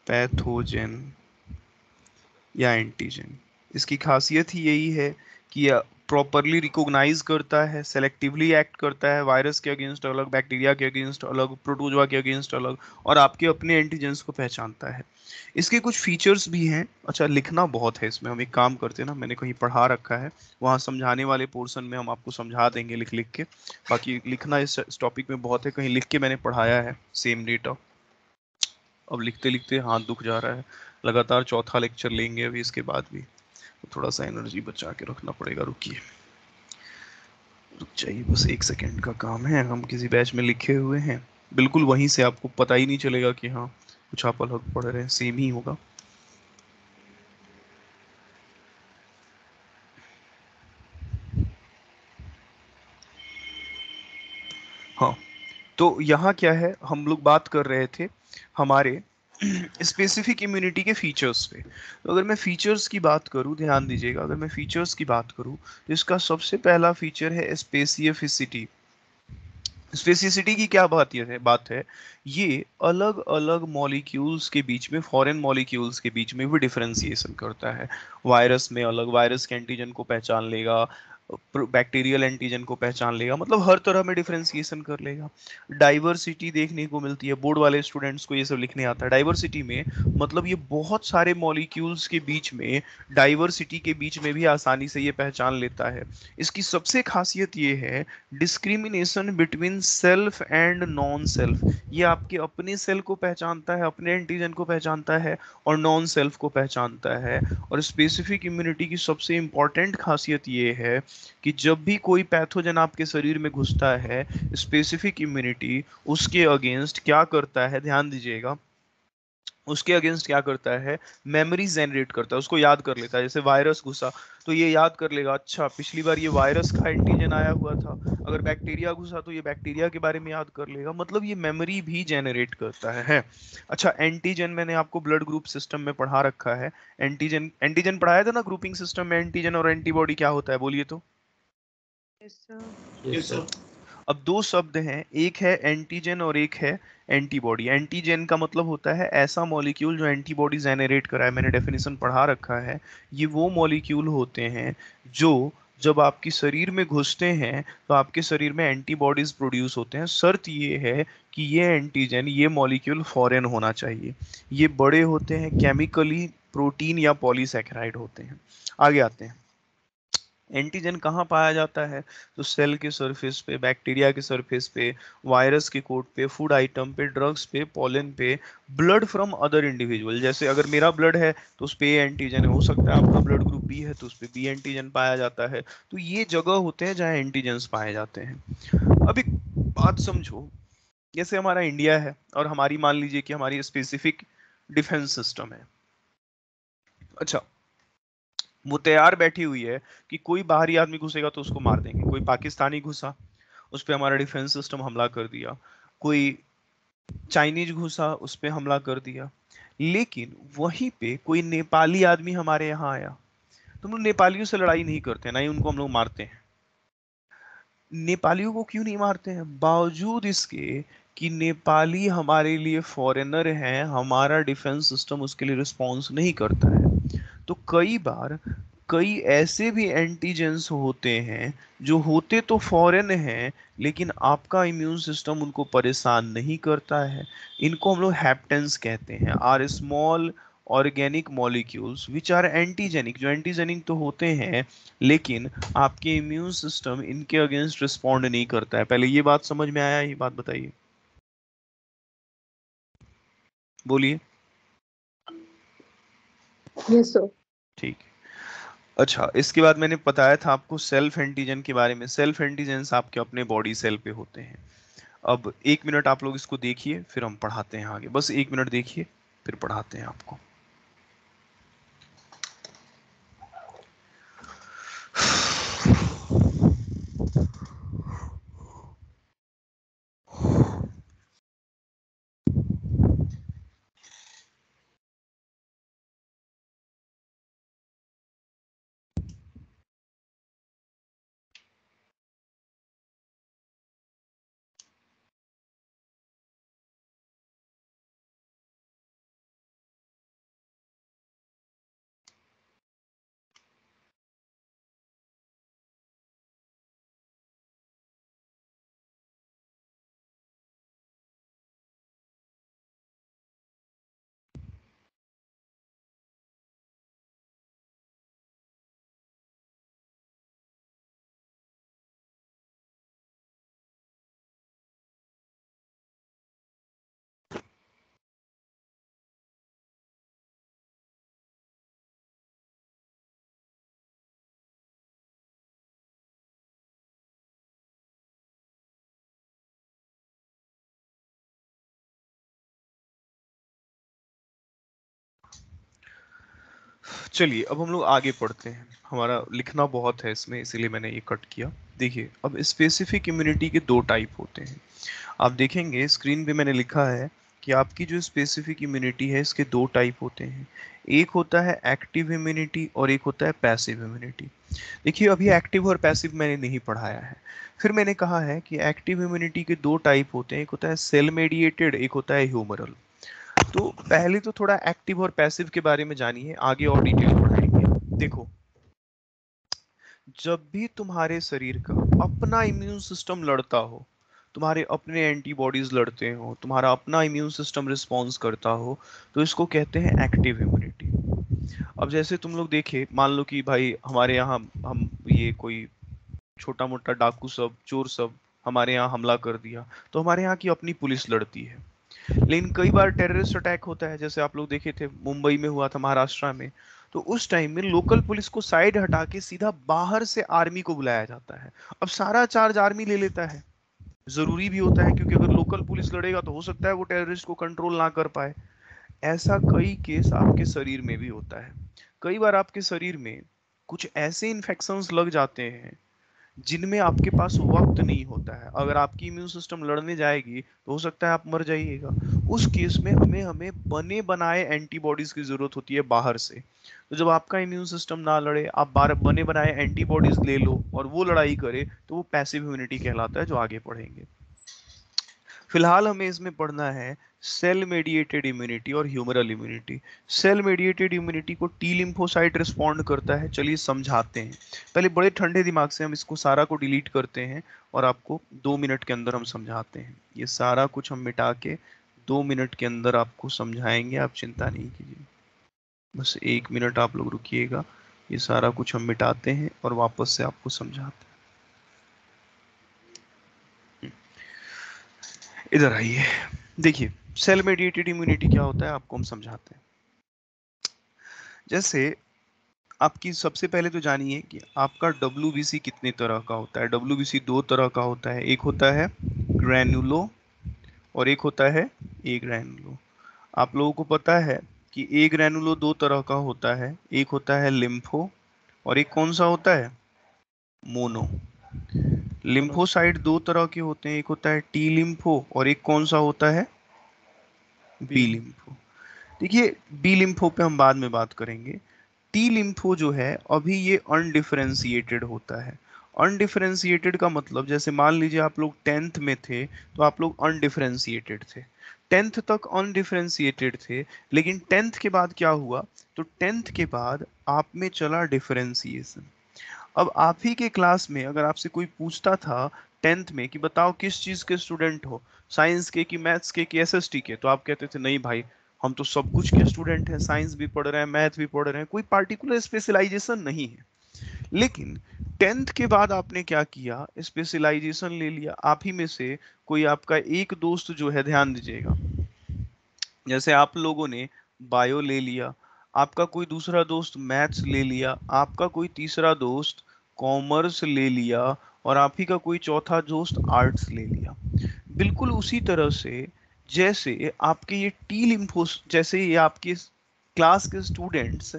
पैथोजन या एंटीजन। इसकी खासियत ही यही है कि प्रॉपरली रिकॉग्नाइज करता है, सेलेक्टिवली एक्ट करता है, वायरस के अगेंस्ट अलग, बैक्टीरिया के अगेंस्ट अलग, प्रोटोजोआ के अगेंस्ट अलग, और आपके अपने एंटीजेंस को पहचानता है। इसके कुछ फीचर्स भी हैं। अच्छा, लिखना बहुत है इसमें, हम एक काम करते हैं ना, मैंने कहीं पढ़ा रखा है, वहाँ समझाने वाले पोर्शन में हम आपको समझा देंगे लिख लिख के। बाकी लिखना इस टॉपिक में बहुत है, कहीं लिख के मैंने पढ़ाया है सेम डेटा। अब लिखते लिखते हाथ दुख जा रहा है, लगातार चौथा लेक्चर लेंगे अभी इसके बाद भी, तो थोड़ा सा एनर्जी बचा के रखना पड़ेगा। रुकिए, रुक जाइए, बस एक सेकेंड का काम है। हम किसी बैच में लिखे हुए हैं, बिल्कुल वहीं से आपको पता ही नहीं चलेगा कि हाँ कुछ आप अलग पढ़ रहे हैं, सेम ही होगा। हाँ, तो यहाँ क्या है, हम लोग बात कर रहे थे हमारे स्पेसिफिक इम्यूनिटी के फीचर्स पे। तो अगर मैं फीचर्स की बात करूँ, ध्यान दीजिएगा, अगर मैं फीचर्स की बात करूँ तो इसका सबसे पहला फीचर है स्पेसिफिसिटी। स्पेसिसिटी की क्या बात है, ये अलग अलग मॉलिक्यूल्स के बीच में, फॉरेन मॉलिक्यूल्स के बीच में भी डिफरेंशिएशन करता है। वायरस में अलग, वायरस के एंटीजन को पहचान लेगा, बैक्टीरियल एंटीजन को पहचान लेगा, मतलब हर तरह में डिफरेंशिएशन कर लेगा। डाइवर्सिटी देखने को मिलती है, बोर्ड वाले स्टूडेंट्स को ये सब लिखने आता है। डाइवर्सिटी में मतलब ये बहुत सारे मॉलिक्यूल्स के बीच में, डाइवर्सिटी के बीच में भी आसानी से ये पहचान लेता है। इसकी सबसे खासियत ये है, discrimination between self and non self. ये आपके अपने सेल को पहचानता है, अपने एंटीजन को पहचानता है, और नॉन सेल्फ को पहचानता है। और स्पेसिफिक इम्यूनिटी की सबसे इंपॉर्टेंट खासियत ये है कि जब भी कोई पैथोजन आपके शरीर में घुसता है, स्पेसिफिक इम्यूनिटी उसके अगेंस्ट क्या करता है, ध्यान दीजिएगा, उसके अगेंस्ट क्या करता है, मेमोरी जनरेट करता है, उसको याद कर लेता है। जैसे वायरस घुसा तो ये याद कर लेगा, अच्छा पिछली बार ये वायरस का एंटीजन आया हुआ था। अगर बैक्टीरिया घुसा तो ये बैक्टीरिया के बारे में याद कर लेगा, मतलब ये मेमोरी भी जनरेट करता है। अच्छा, एंटीजन मैंने आपको ब्लड ग्रुप सिस्टम में पढ़ा रखा है। एंटीजन एंटीजन पढ़ाया था ना ग्रुपिंग सिस्टम में, एंटीजन और एंटीबॉडी क्या होता है, बोलिए तो। Yes, sir. Yes, sir. अब दो शब्द हैं, एक है एंटीजन और एक है एंटीबॉडी। एंटीजन का मतलब होता है ऐसा मॉलिक्यूल जो एंटीबॉडी जेनरेट कराए, मैंने डेफिनेशन पढ़ा रखा है। ये वो मॉलिक्यूल होते हैं जो जब आपकी शरीर में घुसते हैं तो आपके शरीर में एंटीबॉडीज प्रोड्यूस होते हैं। शर्त ये है कि ये एंटीजन, ये मॉलिक्यूल फॉरेन होना चाहिए। ये बड़े होते हैं, केमिकली प्रोटीन या पॉलीसैकेराइड होते हैं। आगे आते हैं, एंटीजन कहाँ पाया जाता है, तो सेल के सरफेस पे, बैक्टीरिया के सरफेस पे, वायरस के कोट पे, फूड आइटम पे, ड्रग्स पे, पॉलन पे, ब्लड फ्रॉम अदर इंडिविजुअल। जैसे अगर मेरा ब्लड है तो उस पे ए एंटीजन है, हो सकता है आपका ब्लड ग्रुप बी है तो उस पे बी एंटीजन पाया जाता है। तो ये जगह होते हैं जहाँ एंटीजन्स पाए जाते हैं। अब एक बात समझो, जैसे हमारा इंडिया है और हमारी मान लीजिए कि हमारी स्पेसिफिक डिफेंस सिस्टम है। अच्छा, वो तैयार बैठी हुई है कि कोई बाहरी आदमी घुसेगा तो उसको मार देंगे। कोई पाकिस्तानी घुसा, उस पे हमारा डिफेंस सिस्टम हमला कर दिया। कोई चाइनीज घुसा, उस पे हमला कर दिया। लेकिन वहीं पे कोई नेपाली आदमी हमारे यहाँ आया, तो हम लोग नेपालियों से लड़ाई नहीं करते, ना ही उनको हम लोग मारते हैं। नेपालियों को क्यों नहीं मारते हैं, बावजूद इसके कि नेपाली हमारे लिए फॉरेनर हैं, हमारा डिफेंस सिस्टम उसके लिए रिस्पॉन्स नहीं करता है। तो कई बार कई ऐसे भी एंटीजेंस होते हैं जो होते तो फॉरेन हैं, लेकिन आपका इम्यून सिस्टम उनको परेशान नहीं करता है। इनको हम लोग हैप्टेंस कहते हैं, are small organic molecules which are antigenic, जो एंटीजेनिक तो होते हैं लेकिन आपके इम्यून सिस्टम इनके अगेंस्ट रिस्पॉन्ड नहीं करता है। पहले ये बात समझ में आया, ये बात बताइए, बोलिए। Yes, sir. ठीक है। अच्छा, इसके बाद मैंने बताया था आपको सेल्फ एंटीजन के बारे में। सेल्फ एंटीजेंस आपके अपने बॉडी सेल पे होते हैं। अब एक मिनट आप लोग इसको देखिए, फिर हम पढ़ाते हैं आगे। बस एक मिनट देखिए, फिर पढ़ाते हैं आपको। चलिए अब हम लोग आगे पढ़ते हैं। हमारा लिखना बहुत है इसमें, इसीलिए मैंने ये कट किया। देखिए अब स्पेसिफिक इम्यूनिटी के दो टाइप होते हैं। आप देखेंगे स्क्रीन पे मैंने लिखा है कि आपकी जो स्पेसिफिक इम्यूनिटी है इसके दो टाइप होते हैं। एक होता है एक्टिव इम्यूनिटी और एक होता है पैसिव इम्यूनिटी। देखिए अभी एक्टिव और पैसिव मैंने नहीं पढ़ाया है। फिर मैंने कहा है कि एक्टिव इम्यूनिटी के दो टाइप होते हैं, एक होता है सेल मेडिएटेड, एक होता है ह्यूमरल। तो पहले तो थोड़ा एक्टिव और पैसिव के बारे में जानिए, आगे और डिटेल पढ़ाएंगे। देखो जब भी तुम्हारे शरीर का अपना इम्यून सिस्टम लड़ता हो, तुम्हारे अपने एंटीबॉडीज लड़ते हो, तुम्हारा अपना इम्यून सिस्टम रिस्पॉन्स करता हो, तो इसको कहते हैं एक्टिव इम्यूनिटी। अब जैसे तुम लोग देखे, मान लो कि भाई हमारे यहाँ हम ये कोई छोटा मोटा डाकू सब चोर सब हमारे यहाँ हमला कर दिया, तो हमारे यहाँ की अपनी पुलिस लड़ती है। लेकिन कई बार टेररिस्ट अटैक होता है, जैसे आप लोग देखे थे मुंबई में हुआ था, महाराष्ट्र में। तो उस टाइम में लोकल पुलिस को साइड हटा के सीधा बाहर से आर्मी को बुलाया जाता है। अब सारा चार्ज आर्मी ले लेता है। जरूरी भी होता है, क्योंकि अगर लोकल पुलिस लड़ेगा तो हो सकता है वो टेररिस्ट को कंट्रोल ना कर पाए। ऐसा कई केस आपके शरीर में भी होता है। कई बार आपके शरीर में कुछ ऐसे इन्फेक्शंस लग जाते हैं जिनमें आपके पास वक्त नहीं होता है। अगर आपकी इम्यून सिस्टम लड़ने जाएगी तो हो सकता है आप मर जाइएगा। उस केस में हमें हमें बने बनाए एंटीबॉडीज की जरूरत होती है बाहर से। तो जब आपका इम्यून सिस्टम ना लड़े, आप बाहर बने बनाए एंटीबॉडीज ले लो और वो लड़ाई करे, तो वो पैसिव इम्यूनिटी कहलाता है, जो आगे पढ़ेंगे। फिलहाल हमें इसमें पढ़ना है सेल मेडिएटेड इम्यूनिटी और humoral immunity. Cell mediated immunity को टी लिम्फोसाइट रिस्पॉन्ड करता है। चलिए समझाते हैं। पहले बड़े ठंडे दिमाग से हम इसको सारा को डिलीट करते हैं और आपको 2 मिनट के अंदर हम समझाते हैं। ये सारा कुछ हम मिटा के 2 मिनट के अंदर आपको समझाएंगे, आप चिंता नहीं कीजिए। बस 1 मिनट आप लोग रुकिएगा। ये सारा कुछ हम मिटाते हैं और वापस से आपको समझाते हैं। इधर आइए। देखिए सेल मेडिएटेड इम्यूनिटी क्या होता है आपको हम समझाते हैं। जैसे आपकी सबसे पहले तो जानिए कि आपका डब्ल्यूबीसी कितने तरह का होता है। डब्ल्यूबीसी दो तरह का होता है, एक होता है ग्रैनुलो और एक होता है ए ग्रैनुलो। आप लोगों को पता है कि ए ग्रैनुलो दो तरह का होता है, एक होता है लिम्फो और एक कौन सा होता है, मोनो। दोनों। लिम्फोसाइट दो तरह के होते हैं, एक होता है टी लिम्फो और एक कौन सा होता है, बी बी। लिम्फो। देखिए बी लिम्फो पे हम बाद में बात करेंगे। टी लिम्फो जो है अभी ये अनडिफरेंशिएटेड होता है। अनडिफरेंशिएटेड का मतलब, जैसे मान लीजिए आप लोग 10th में थे तो आप लोग अनडिफरेंशिएटेड थे, 10th तक अनडिफरेंशिएटेड थे। लेकिन 10th के बाद क्या हुआ, तो 10th के बाद आप में चला डिफरेंशिएशन। अब आप ही के क्लास में अगर आपसे कोई पूछता था 10th में कि बताओ किस चीज के स्टूडेंट हो, साइंस के कि मैथ्स के कि एसएसटी के, तो आप कहते थे नहीं भाई हम तो सब कुछ के स्टूडेंट हैं, साइंस भी पढ़ रहे हैं मैथ भी पढ़ रहे हैं, कोई पार्टिकुलर स्पेशलाइजेशन नहीं है। लेकिन 10th के बाद आपने क्या किया, स्पेशलाइजेशन ले लिया। आप ही में से कोई आपका एक दोस्त जो है, ध्यान दीजिएगा, जैसे आप लोगों ने बायो ले लिया, आपका कोई दूसरा दोस्त मैथ्स ले लिया, आपका कोई तीसरा दोस्त कॉमर्स ले लिया और आप ही का कोई चौथा दोस्त आर्ट्स ले लिया। बिल्कुल उसी तरह से जैसे आपके ये टी लिम्फोस, जैसे ये आपके क्लास के स्टूडेंट्स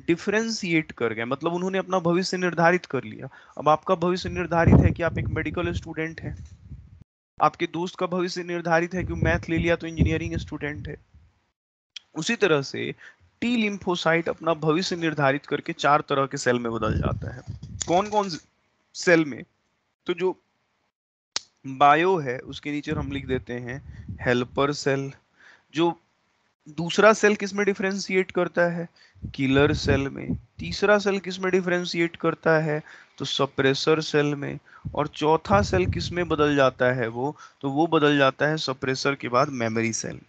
डिफरेंशिएट कर गए, मतलब उन्होंने अपना भविष्य निर्धारित कर लिया। अब आपका भविष्य निर्धारित है कि आप एक मेडिकल स्टूडेंट हैं, आपके दोस्त का भविष्य निर्धारित है कि मैथ ले लिया तो इंजीनियरिंग स्टूडेंट है। उसी तरह से टी लिम्फोसाइट अपना भविष्य निर्धारित करके चार तरह के सेल में बदल जाता है। कौन कौन से सेल में, तो जो बायो है उसके नीचे हम लिख देते हैं हेल्पर सेल। जो दूसरा सेल किस में डिफरेंशिएट करता है, किलर सेल में। तीसरा सेल किस में डिफरेंशिएट करता है, तो सप्रेसर सेल में। और चौथा सेल किस में बदल जाता है वो, तो वो बदल जाता है सप्रेसर के बाद मेमोरी सेल में।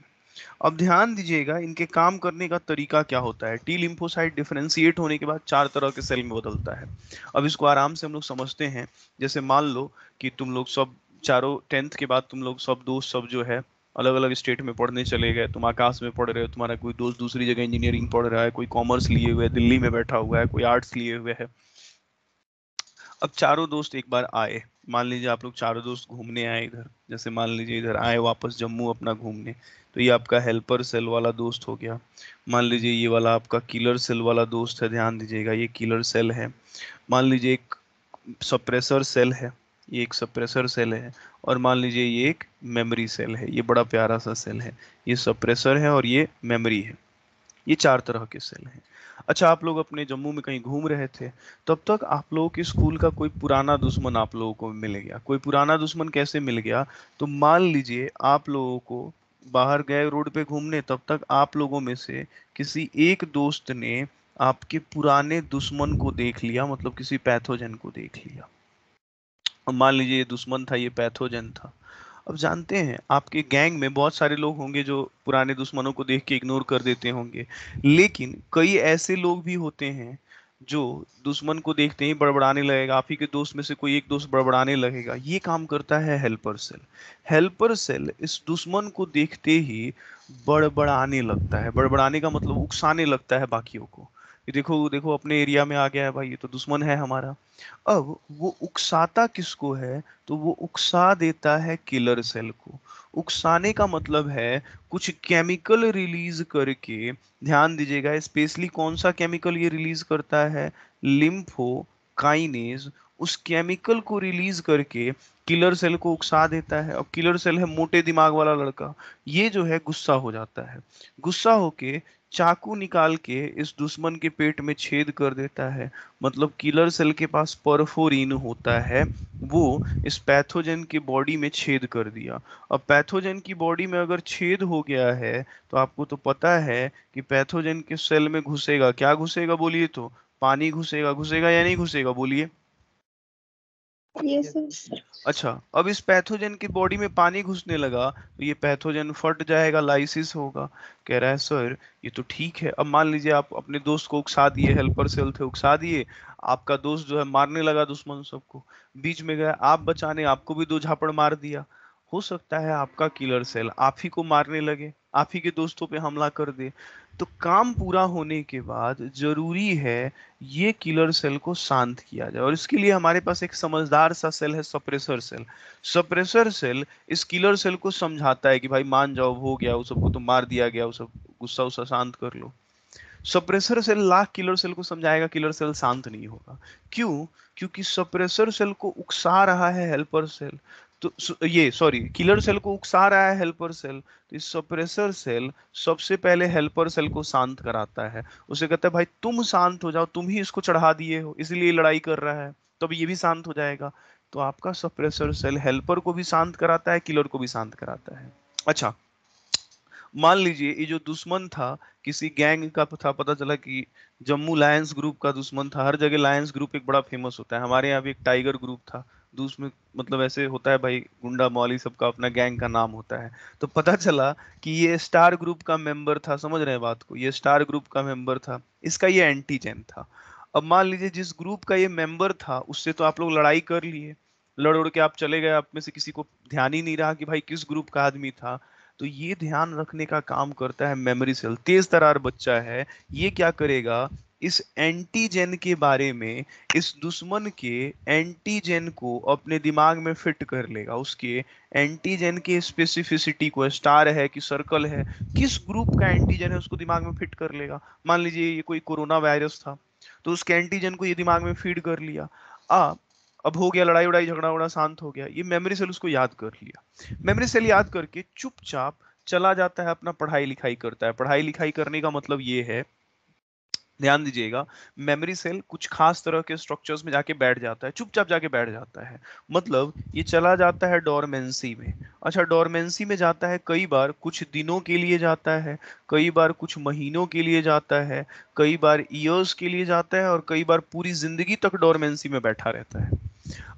अब ध्यान दीजिएगा इनके काम करने का तरीका क्या होता है। टी लिम्फोसाइट डिफरेंशिएट होने के बाद चार तरह के सेल में बदलता है। अब इसको आराम से हम लोग समझते हैं। जैसे मान लो कि तुम लोग सब चारों 10th के बाद तुम लोग सब दोस्त सब जो है अलग अलग स्टेट में पढ़ने चले गए। तुम आकाश में पढ़ रहे हो, तुम्हारा कोई दोस्त दूसरी जगह इंजीनियरिंग पढ़ रहा है, कोई कॉमर्स लिए हुए है दिल्ली में बैठा हुआ है, कोई आर्ट्स लिए हुए है। अब चारों दोस्त एक बार आए, मान लीजिए आप लोग चारों दोस्त घूमने आए इधर, जैसे मान लीजिए इधर आए वापस जम्मू अपना घूमने। तो ये आपका हेल्पर सेल वाला दोस्त हो गया। मान लीजिए ये वाला आपका किलर सेल वाला दोस्त है, ध्यान दीजिएगा ये किलर सेल है। मान लीजिए एक सप्रेसर सेल है, ये एक सप्रेसर सेल है। और मान लीजिए ये एक मेमोरी सेल है, ये बड़ा प्यारा सा सेल है। ये सप्रेसर है और ये मेमोरी है। ये 4 तरह के सेल हैं। अच्छा, आप लोग अपने जम्मू में कहीं घूम रहे थे, तब तक आप लोगों के स्कूल का कोई पुराना दुश्मन आप लोगों को मिल गया। कोई पुराना दुश्मन कैसे मिल गया? तो मान लीजिए आप लोगों को बाहर गए रोड पे घूमने, तब तक आप लोगों में से किसी एक दोस्त ने आपके पुराने दुश्मन को देख लिया, मतलब किसी पैथोजन को देख लिया। अब मान लीजिए ये दुश्मन था, ये पैथोजन था। अब जानते हैं आपके गैंग में बहुत सारे लोग होंगे जो पुराने दुश्मनों को देख के इग्नोर कर देते होंगे, लेकिन कई ऐसे लोग भी होते हैं जो दुश्मन को देखते ही बड़बड़ाने लगेगा। आप ही के दोस्त में से कोई एक दोस्त बड़बड़ाने लगेगा। ये काम करता है हेल्पर सेल। हेल्पर सेल इस दुश्मन को देखते ही बड़बड़ाने लगता है। बड़बड़ाने का मतलब उकसाने लगता है बाकियों को। ये देखो देखो, अपने एरिया में आ गया है भाई, ये तो दुश्मन है हमारा। अब वो उकसाता किसको है? तो वो उकसा देता है किलर सेल को। उकसाने का मतलब है कुछ केमिकल रिलीज करके, ध्यान दीजिएगा स्पेशली कौन सा केमिकल ये रिलीज करता है, लिम्फोकाइनेज। उस केमिकल को रिलीज करके किलर सेल को उकसा देता है। अब किलर सेल है मोटे दिमाग वाला लड़का, ये जो है गुस्सा हो जाता है। गुस्सा होके चाकू निकाल के इस दुश्मन के पेट में छेद कर देता है। मतलब किलर सेल के पास परफोरिन होता है, वो इस पैथोजन की बॉडी में छेद कर दिया। अब पैथोजन की बॉडी में अगर छेद हो गया है, तो आपको तो पता है कि पैथोजन के सेल में घुसेगा, क्या घुसेगा बोलिए तो? पानी घुसेगा। घुसेगा या नहीं घुसेगा बोलिए? Yes sir. अच्छा, अब इस पैथोजन की बॉडी में पानी घुसने लगा, तो ये पैथोजन फट जाएगा, लाइसिस होगा। कह रहा है सर ये तो ठीक है। अब मान लीजिए आप अपने दोस्त को उकसा दिए, हेल्पर सेल थे, उकसा दिए। आपका दोस्त जो है मारने लगा दुश्मन सबको, बीच में गया आप बचाने, आपको भी 2 झापड़ मार दिया। हो सकता है आपका किलर सेल आप ही को मारने लगे, आप ही के दोस्तों पे हमला कर दे। तो काम पूरा होने के बाद जरूरी है ये किलर सेल को शांत किया जाए, और इसके लिए हमारे पास एक समझदार सा सेल है, सप्रेसर सेल। सप्रेसर सेल इस किलर सेल को समझाता है कि भाई मान जाओ, हो गया, उस सबको तो मार दिया गया, उस सब गुस्सा उस्सा शांत कर लो। सप्रेसर सेल लाख किलर सेल को समझाएगा, किलर सेल शांत नहीं होगा। क्यों? क्योंकि सप्रेसर सेल को उकसा रहा है हेल्पर सेल। तो ये सॉरी, किलर सेल को उकसा रहा है हेल्पर सेल, तो इस सप्रेसर सेल सबसे पहले हेल्पर सेल को शांत कराता है। उसे कहता है भाई तुम शांत हो जाओ, तुम ही इसको चढ़ा दिए हो, इसलिए लड़ाई कर रहा है, तो अब ये भी शांत हो जाएगा। तो आपका सप्रेसर सेल हेल्पर को भी शांत कराता है, किलर को भी शांत कराता है। अच्छा, मान लीजिए ये जो दुश्मन था किसी गैंग का था, पता चला कि जम्मू लायंस ग्रुप का दुश्मन था। हर जगह लायंस ग्रुप एक बड़ा फेमस होता है, हमारे यहाँ भी एक टाइगर ग्रुप था। दूसरे मतलब ऐसे होता है भाई, गुंडा मौली सबका अपना गैंग का नाम होता है। तो पता चला कि ये स्टार ग्रुप का मेंबर था, समझ रहे हैं बात को? ये स्टार ग्रुप का मेंबर था, इसका ये एंटीजन था। अब मान लीजिए जिस ग्रुप का ये मेंबर था उससे तो आप लोग लड़ाई कर लिए, लड़ उड़ के आप चले गए, आप में से किसी को ध्यान ही नहीं रहा कि भाई किस ग्रुप का आदमी था। तो ये ध्यान रखने का काम करता है मेमोरी सेल। तेज तर्रार बच्चा है, ये क्या करेगा, इस एंटीजन के बारे में, इस दुश्मन के एंटीजन को अपने दिमाग में फिट कर लेगा। उसके एंटीजन के स्पेसिफिसिटी को, स्टार है कि सर्कल है, किस ग्रुप का एंटीजन है उसको दिमाग में फिट कर लेगा। मान लीजिए ये कोई कोरोना वायरस था, तो उसके एंटीजन को ये दिमाग में फीड कर लिया। आ अब हो गया, लड़ाई उड़ाई झगड़ा उड़ा शांत हो गया, ये मेमोरी सेल उसको याद कर लिया। मेमोरी सेल याद करके चुपचाप चला जाता है, अपना पढ़ाई लिखाई करता है। पढ़ाई लिखाई करने का मतलब ये है, ध्यान दीजिएगा, मेमोरी सेल कुछ खास तरह के स्ट्रक्चर्स में जाके बैठ जाता है, चुपचाप जाके बैठ जाता है। मतलब ये चला जाता है डोरमेंसी में। अच्छा, डोरमेंसी में जाता है, कई बार कुछ दिनों के लिए जाता है, कई बार कुछ महीनों के लिए जाता है, कई बार ईयर्स के लिए जाता है, और कई बार पूरी जिंदगी तक डोरमेंसी में बैठा रहता है।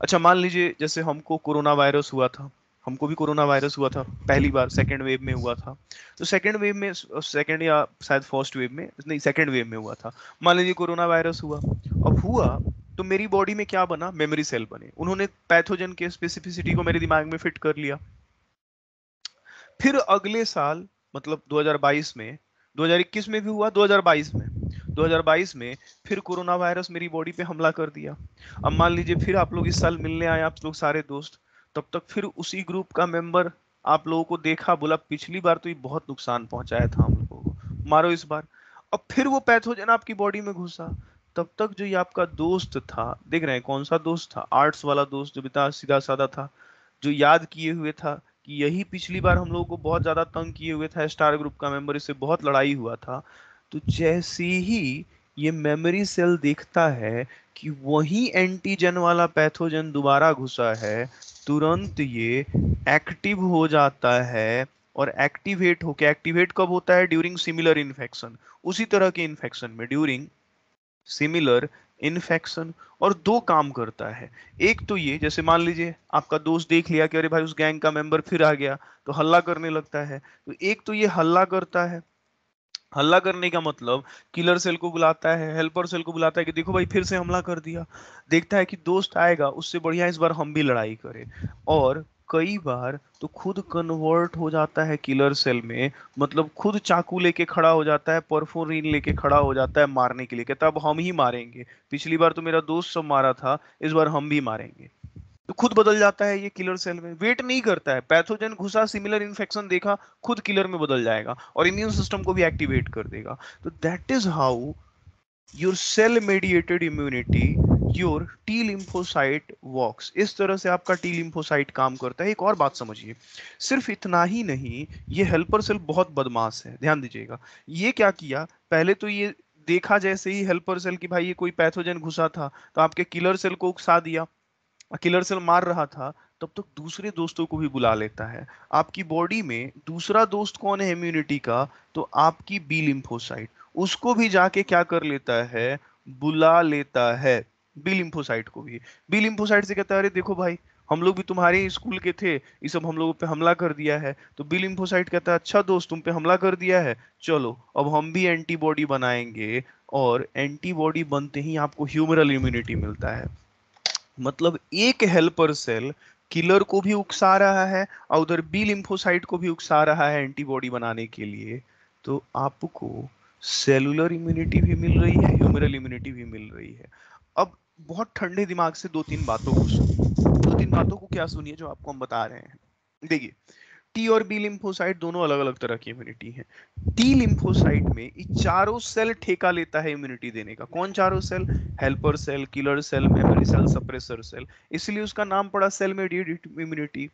अच्छा, मान लीजिए जैसे हमको कोरोना वायरस हुआ था, हमको भी कोरोना वायरस हुआ था पहली बार, सेकेंड वेव में हुआ था। तो सेकेंड वेव में, सेकेंड या शायद फर्स्ट वेव में नहीं, सेकेंड वेव में हुआ था। मान लीजिए कोरोना वायरस हुआ, अब हुआ तो मेरी बॉडी में क्या बना, मेमोरी सेल बने, उन्होंने पैथोजन के स्पेसिफिसिटी को मेरे दिमाग में फिट कर लिया। फिर अगले साल मतलब 2022 में, 2021 में भी हुआ, 2022 में, 2022 में फिर कोरोना वायरस मेरी बॉडी पे हमला कर दिया। अब मान लीजिए फिर आप लोग इस साल मिलने आए, आप लोग सारे दोस्त, तब तक फिर उसी ग्रुप का मेंबर आप लोगों को देखा, बोला पिछली बार तो ये बहुत नुकसान पहुंचाया था हम लोगों को, मारो इस बार। अब फिर वो पैथोजन आपकी बॉडी में घुसा। तब तक जो ये आपका दोस्त था, देख रहे हैं कौन सा दोस्त था, आर्ट्स वाला दोस्त जो बिता सीधा साधा था, जो याद किए हुए था कि यही पिछली बार हम लोगों को बहुत ज्यादा तंग किए हुए था, स्टार ग्रुप का मेंबर, इससे बहुत लड़ाई हुआ था। तो जैसे ही ये मेमोरी सेल देखता है कि वही एंटीजन वाला पैथोजन दोबारा घुसा है, तुरंत ये एक्टिव हो जाता है। और एक्टिवेट होके, एक्टिवेट कब होता है? ड्यूरिंग सिमिलर इन्फेक्शन, उसी तरह के इन्फेक्शन में, ड्यूरिंग सिमिलर इन्फेक्शन। और दो काम करता है। एक तो ये, जैसे मान लीजिए आपका दोस्त देख लिया कि अरे भाई उस गैंग का मेंबर फिर आ गया, तो हल्ला करने लगता है। तो एक तो ये हल्ला करता है, हल्ला करने का मतलब किलर सेल को बुलाता है, हेल्पर सेल को बुलाता है कि देखो भाई फिर से हमला कर दिया। देखता है कि दोस्त आएगा, उससे बढ़िया इस बार हम भी लड़ाई करें। और कई बार तो खुद कन्वर्ट हो जाता है किलर सेल में, मतलब खुद चाकू लेके खड़ा हो जाता है, परफोरिन लेके खड़ा हो जाता है मारने के लिए, कहता है अब हम ही मारेंगे, पिछली बार तो मेरा दोस्त सब मारा था, इस बार हम भी मारेंगे। तो खुद बदल जाता है ये किलर सेल में, वेट नहीं करता है, पैथोजन घुसा, सिमिलर इन्फेक्शन देखा, खुद किलर में बदल जाएगा और इम्यून सिस्टम को भी एक्टिवेट कर देगा। तो that is how your cell mediated immunity, your T lymphocyte works. इस तरह से आपका टी लिम्फोसाइट काम करता है। एक और बात समझिए, सिर्फ इतना ही नहीं, ये हेल्पर सेल बहुत बदमाश है, ध्यान दीजिएगा। ये क्या किया, पहले तो ये देखा जैसे ही हेल्पर सेल की भाई ये कोई पैथोजन घुसा था, तो आपके किलर सेल को उकसा दिया, किलर सेल मार रहा था, तब तक दूसरे दोस्तों को भी बुला लेता है। आपकी बॉडी में दूसरा दोस्त कौन है इम्यूनिटी का? तो आपकी बी लिम्फोसाइट, उसको भी जाके क्या कर लेता है, बुला लेता है, बी लिम्फोसाइट को भी। बी लिम्फोसाइट से कहता है अरे देखो भाई, हम लोग भी तुम्हारे ही स्कूल के थे, ये सब हम लोगों पे हमला कर दिया है। तो बी लिम्फोसाइट कहता है अच्छा दोस्त, तुम पे हमला कर दिया है, चलो अब हम भी एंटीबॉडी बनाएंगे। और एंटीबॉडी बनते ही आपको ह्यूमरल इम्यूनिटी मिलता है। मतलब एक हेल्पर सेल किलर को भी उकसा रहा है और उधर बी लिम्फोसाइट को भी उकसा रहा है एंटीबॉडी बनाने के लिए। तो आपको सेलुलर इम्यूनिटी भी मिल रही है, ह्यूमरल इम्यूनिटी भी मिल रही है। अब बहुत ठंडे दिमाग से दो तीन बातों को क्या सुनिए जो आपको हम बता रहे हैं। देखिए, टी और बी लिम्फोसाइट दोनों अलग अलग तरह की इम्यूनिटी है। टी लिम्फोसाइट में ये चारों सेल ठेका लेता है इम्यूनिटी देने का। कौन चारों cell? Helper cell, killer cell, memory cell, suppressor cell, इसलिए उसका नाम पड़ा cell mediated immunity.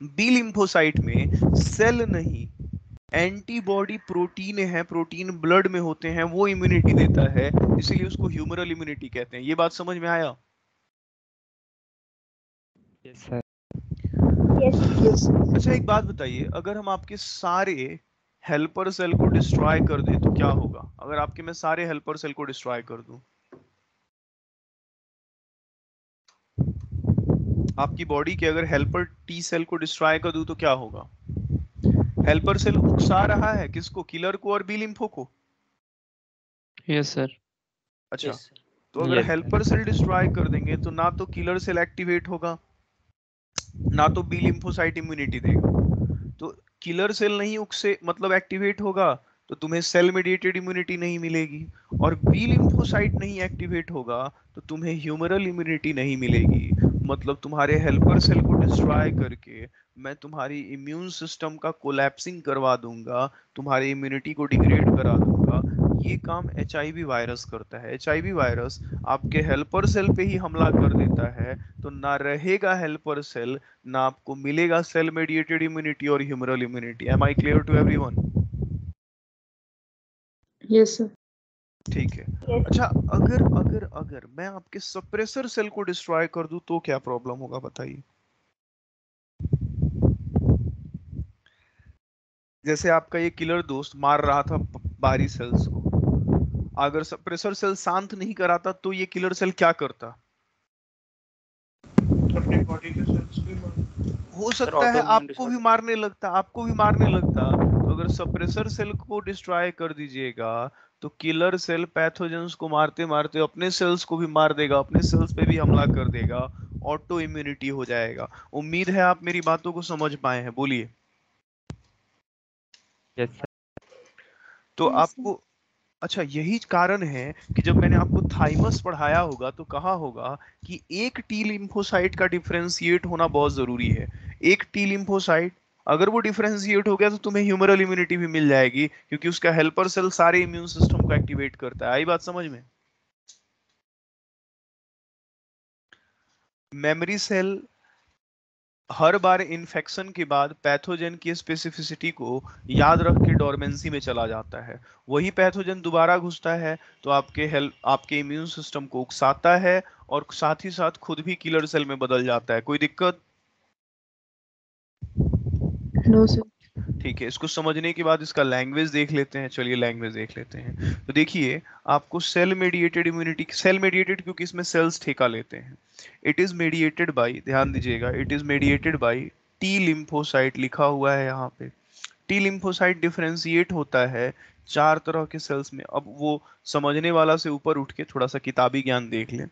B lymphocyte में सेल नहीं, एंटीबॉडी प्रोटीन है, प्रोटीन ब्लड में होते हैं, वो इम्यूनिटी देता है, इसलिए उसको ह्यूमरल इम्यूनिटी कहते हैं। ये बात समझ में आया? Yes sir. अच्छा एक बात बताइए, अगर हम आपके सारे हेल्पर सेल को डिस्ट्रॉय कर दें तो क्या होगा? अगर आपके मैं सारे हेल्पर सेल को डिस्ट्रॉय कर दूं, आपकी बॉडी के अगर हेल्पर टी सेल को डिस्ट्रॉय कर दूं तो क्या होगा? हेल्पर सेल उकसा रहा है किसको? किलर को और बी लिम्फो को। Yes sir. अच्छा, यस सर। तो अगर yes sir. Helper cell destroy कर देंगे तो ना तो किलर सेल एक्टिवेट होगा, ना तो बी लिम्फोसाइट इम्यूनिटी देगा। तो किलर सेल नहीं उकसे मतलब एक्टिवेट होगा, तो तुम्हें सेल मेडिएटेड इम्यूनिटी नहीं मिलेगी। और बी लिम्फोसाइट नहीं एक्टिवेट होगा तो तुम्हें ह्यूमरल इम्यूनिटी नहीं मिलेगी। मतलब तुम्हारे हेल्पर सेल को डिस्ट्रॉय करके मैं तुम्हारी इम्यून सिस्टम का कोलैप्सिंग करवा दूंगा, तुम्हारी इम्यूनिटी को डिग्रेड करा दूंगा। ये काम एचआईवी वायरस करता है। एचआईवी वायरस आपके हेल्पर सेल पे ही हमला कर देता है, तो ना रहेगा हेल्पर सेल, ना आपको मिलेगा सेल मेडिएटेड इम्यूनिटी और humoral immunity. Am I clear to everyone? Yes sir. ठीक है। अच्छा, अगर अगर अगर मैं आपके सप्रेसर सेल को डिस्ट्रॉय कर दूं तो क्या प्रॉब्लम होगा बताइए? जैसे आपका ये किलर दोस्त मार रहा था बाहरी सेल्स को, अगर सप्रेसर सेल शांत नहीं कराता तो ये किलर सेल क्या करता? अपनी बॉडी के सेल्स भी हो सर सकता है ऑटो इम्यून आपको भी डिसऑर्डर। मारने लगता, आपको भी मारने लगता। तो अगर सप्रेसर सेल को डिस्ट्रॉय कर दीजिएगा तो किलर सेल पैथोजेंस को मारते मारते अपने सेल्स को भी मार देगा, अपने सेल्स पे भी हमला कर देगा, ऑटो इम्यूनिटी हो जाएगा। उम्मीद है आप मेरी बातों को समझ पाए हैं, बोलिए। Yes sir. तो आपको, अच्छा यही कारण है कि जब मैंने आपको थाइमस पढ़ाया होगा तो कहा होगा कि एक टी लिम्फोसाइट का डिफरेंशिएट होना बहुत जरूरी है। एक टी लिम्फोसाइट अगर वो डिफरेंशिएट हो गया तो तुम्हें ह्यूमरल इम्यूनिटी भी मिल जाएगी, क्योंकि उसका हेल्पर सेल सारे इम्यून सिस्टम को एक्टिवेट करता है। आई बात समझ में? मेमोरी सेल हर बार इन्फेक्शन के बाद पैथोजन की स्पेसिफिसिटी को याद रख के डोरमेंसी में चला जाता है। वही पैथोजन दोबारा घुसता है तो आपके इम्यून सिस्टम को उकसाता है और साथ ही साथ खुद भी किलर सेल में बदल जाता है। कोई दिक्कत? No sir. ठीक है, इसको समझने के बाद इसका लैंग्वेज देख लेते हैं। चलिए लैंग्वेज देख लेते हैं। तो देखिए, आपको cell mediated immunity, cell mediated क्योंकि इसमें सेल्स ठेका लेते हैं। इट इज मेडिएटेड बाय, ध्यान दीजिएगा, it is mediated bye T lymphocyte, लिखा हुआ है यहाँ पे। टी लिम्फोसाइट डिफरेंशिएट होता है 4 तरह के सेल्स में। अब वो समझने वाला से ऊपर उठ के थोड़ा सा किताबी ज्ञान देख लें।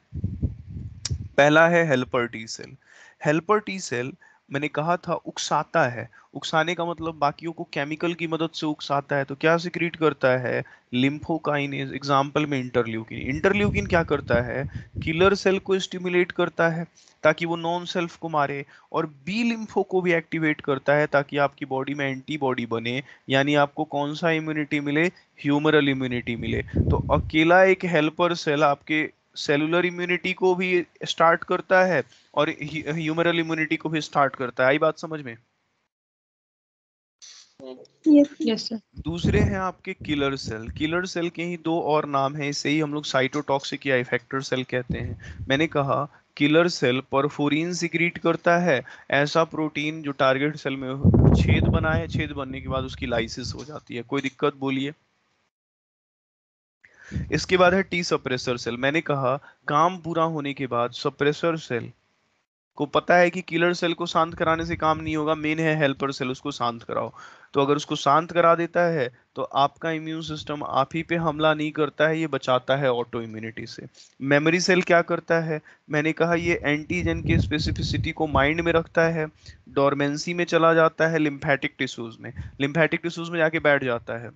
पहला है helper T cell. Helper T cell मैंने कहा था उकसाता है। उकसाने का मतलब बाकियों को केमिकल की मदद से उकसाता है। तो क्या सिक्रीट करता है? लिम्फोकाइनेज, एग्जाम्पल में इंटरल्यूकिन। इंटरल्यूकिन क्या करता है? किलर सेल को स्टिमुलेट करता है ताकि वो नॉन सेल्फ को मारे, और बी लिम्फो को भी एक्टिवेट करता है ताकि आपकी बॉडी में एंटीबॉडी बने, यानी आपको कौन सा इम्यूनिटी मिले? ह्यूमरल इम्यूनिटी मिले। तो अकेला एक हेल्पर सेल आपके सेलुलर इम्यूनिटी को भी स्टार्ट करता है और ह्यूमरल इम्यूनिटी को भी स्टार्ट करता है। आई बात समझ में? Yes sir. दूसरे हैं आपके किलर सेल। किलर सेल के ही दो और नाम हैं, इसे ही हम लोग साइटोटॉक्सिक या इफेक्टर सेल कहते हैं। मैंने कहा किलर सेल परफोरिन सिक्रीट करता है, ऐसा प्रोटीन जो टारगेट सेल में छेद बनाए, छेद बनने के बाद उसकी लाइसिस हो जाती है। कोई दिक्कत? बोलिए। इसके बाद है टी सप्रेसर सेल। मैंने कहा काम पूरा होने के बाद सप्रेसर सेल को पता है कि किलर सेल को शांत कराने से काम नहीं होगा, मेन है हेल्पर सेल, उसको शांत कराओ। तो अगर उसको शांत करा देता है तो आपका इम्यून सिस्टम आप ही पे हमला नहीं करता है, ये बचाता है ऑटो इम्यूनिटी से। मेमोरी सेल क्या करता है? मैंने कहा ये एंटीजन की स्पेसिफिसिटी को माइंड में रखता है, डोरमेंसी में चला जाता है लिम्फेटिक टिश्यूज में, लिम्फेटिक टिश्यूज में जाके बैठ जाता है।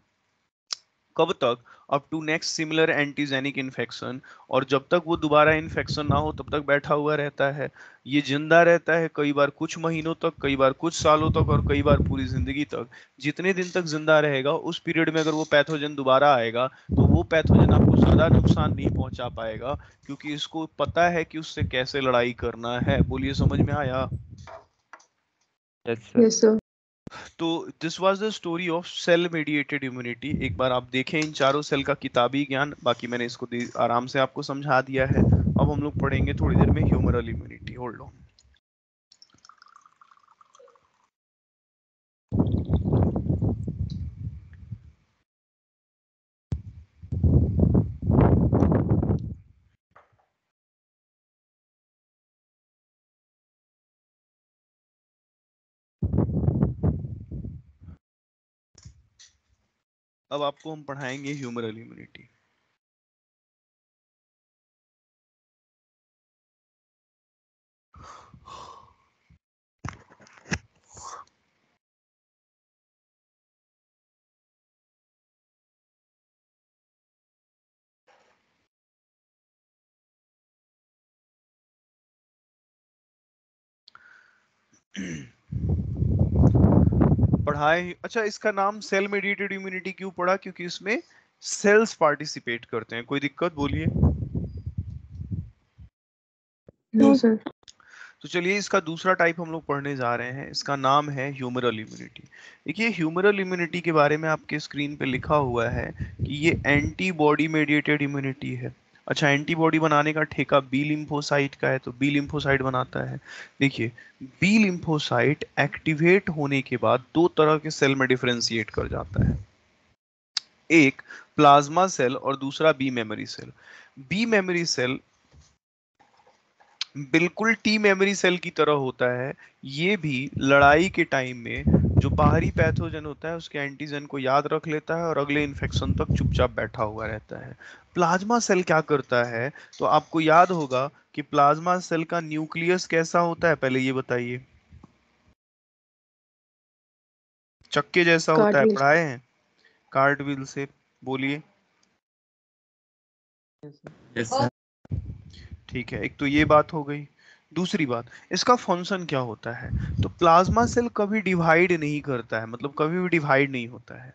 कब तक? Up to next similar antigenic infection. और जब तक वो दोबारा इन्फेक्शन ना हो तब तक बैठा हुआ रहता है। ये जिंदा रहता है कई बार कुछ महीनों तक, कई बार कुछ सालों तक, और कई बार पूरी जिंदगी तक। जितने दिन तक जिंदा रहेगा उस पीरियड में अगर वो पैथोजन दोबारा आएगा तो वो पैथोजन आपको ज्यादा नुकसान नहीं पहुंचा पाएगा, क्योंकि इसको पता है कि उससे कैसे लड़ाई करना है। बोलिए, समझ में आया? Yes sir. Yes sir. तो this was the story of cell mediated immunity. एक बार आप देखें इन चारों सेल का किताबी ज्ञान, बाकी मैंने इसको आराम से आपको समझा दिया है। अब हम लोग पढ़ेंगे थोड़ी देर में ह्यूमरल इम्यूनिटी। Hold on. अब आपको हम पढ़ाएंगे ह्यूमरल इम्यूनिटी। पढ़ाए, अच्छा इसका नाम सेल मेडिएटेड इम्यूनिटी क्यों पड़ा? क्योंकि इसमें सेल्स पार्टिसिपेट करते हैं। कोई दिक्कत? बोलिए। No sir. तो चलिए इसका दूसरा टाइप हम लोग पढ़ने जा रहे हैं, इसका नाम है ह्यूमरल इम्यूनिटी। देखिए ह्यूमरल इम्यूनिटी के बारे में आपके स्क्रीन पे लिखा हुआ है कि ये एंटीबॉडी मेडिएटेड इम्यूनिटी है। अच्छा, एंटीबॉडी बनाने का ठेका बी लिम्फोसाइट का है, तो बी लिम्फोसाइट बनाता है। देखिए, बी लिम्फोसाइट एक्टिवेट होने के बाद दो तरह के सेल में डिफरेंशिएट कर जाता है, एक प्लाज्मा सेल और दूसरा B memory cell. B memory cell बिल्कुल टी मेमोरी सेल की तरह होता है। ये भी लड़ाई के टाइम में जो बाहरी पैथोजन होता है उसके एंटीजन को याद रख लेता है और अगले इन्फेक्शन तक चुपचाप बैठा हुआ रहता है। प्लाज्मा सेल क्या करता है? तो आपको याद होगा कि प्लाज्मा सेल का न्यूक्लियस कैसा होता है, पहले ये बताइए। चक्के जैसा होता है, कार्डविल। पढ़ाए हैं कार्डविल से। बोलिए। Yes sir. ठीक है, एक तो ये बात हो गई। दूसरी बात, इसका फंक्शन क्या होता है? तो प्लाज्मा सेल कभी डिवाइड नहीं करता है, मतलब कभी भी डिवाइड नहीं होता है।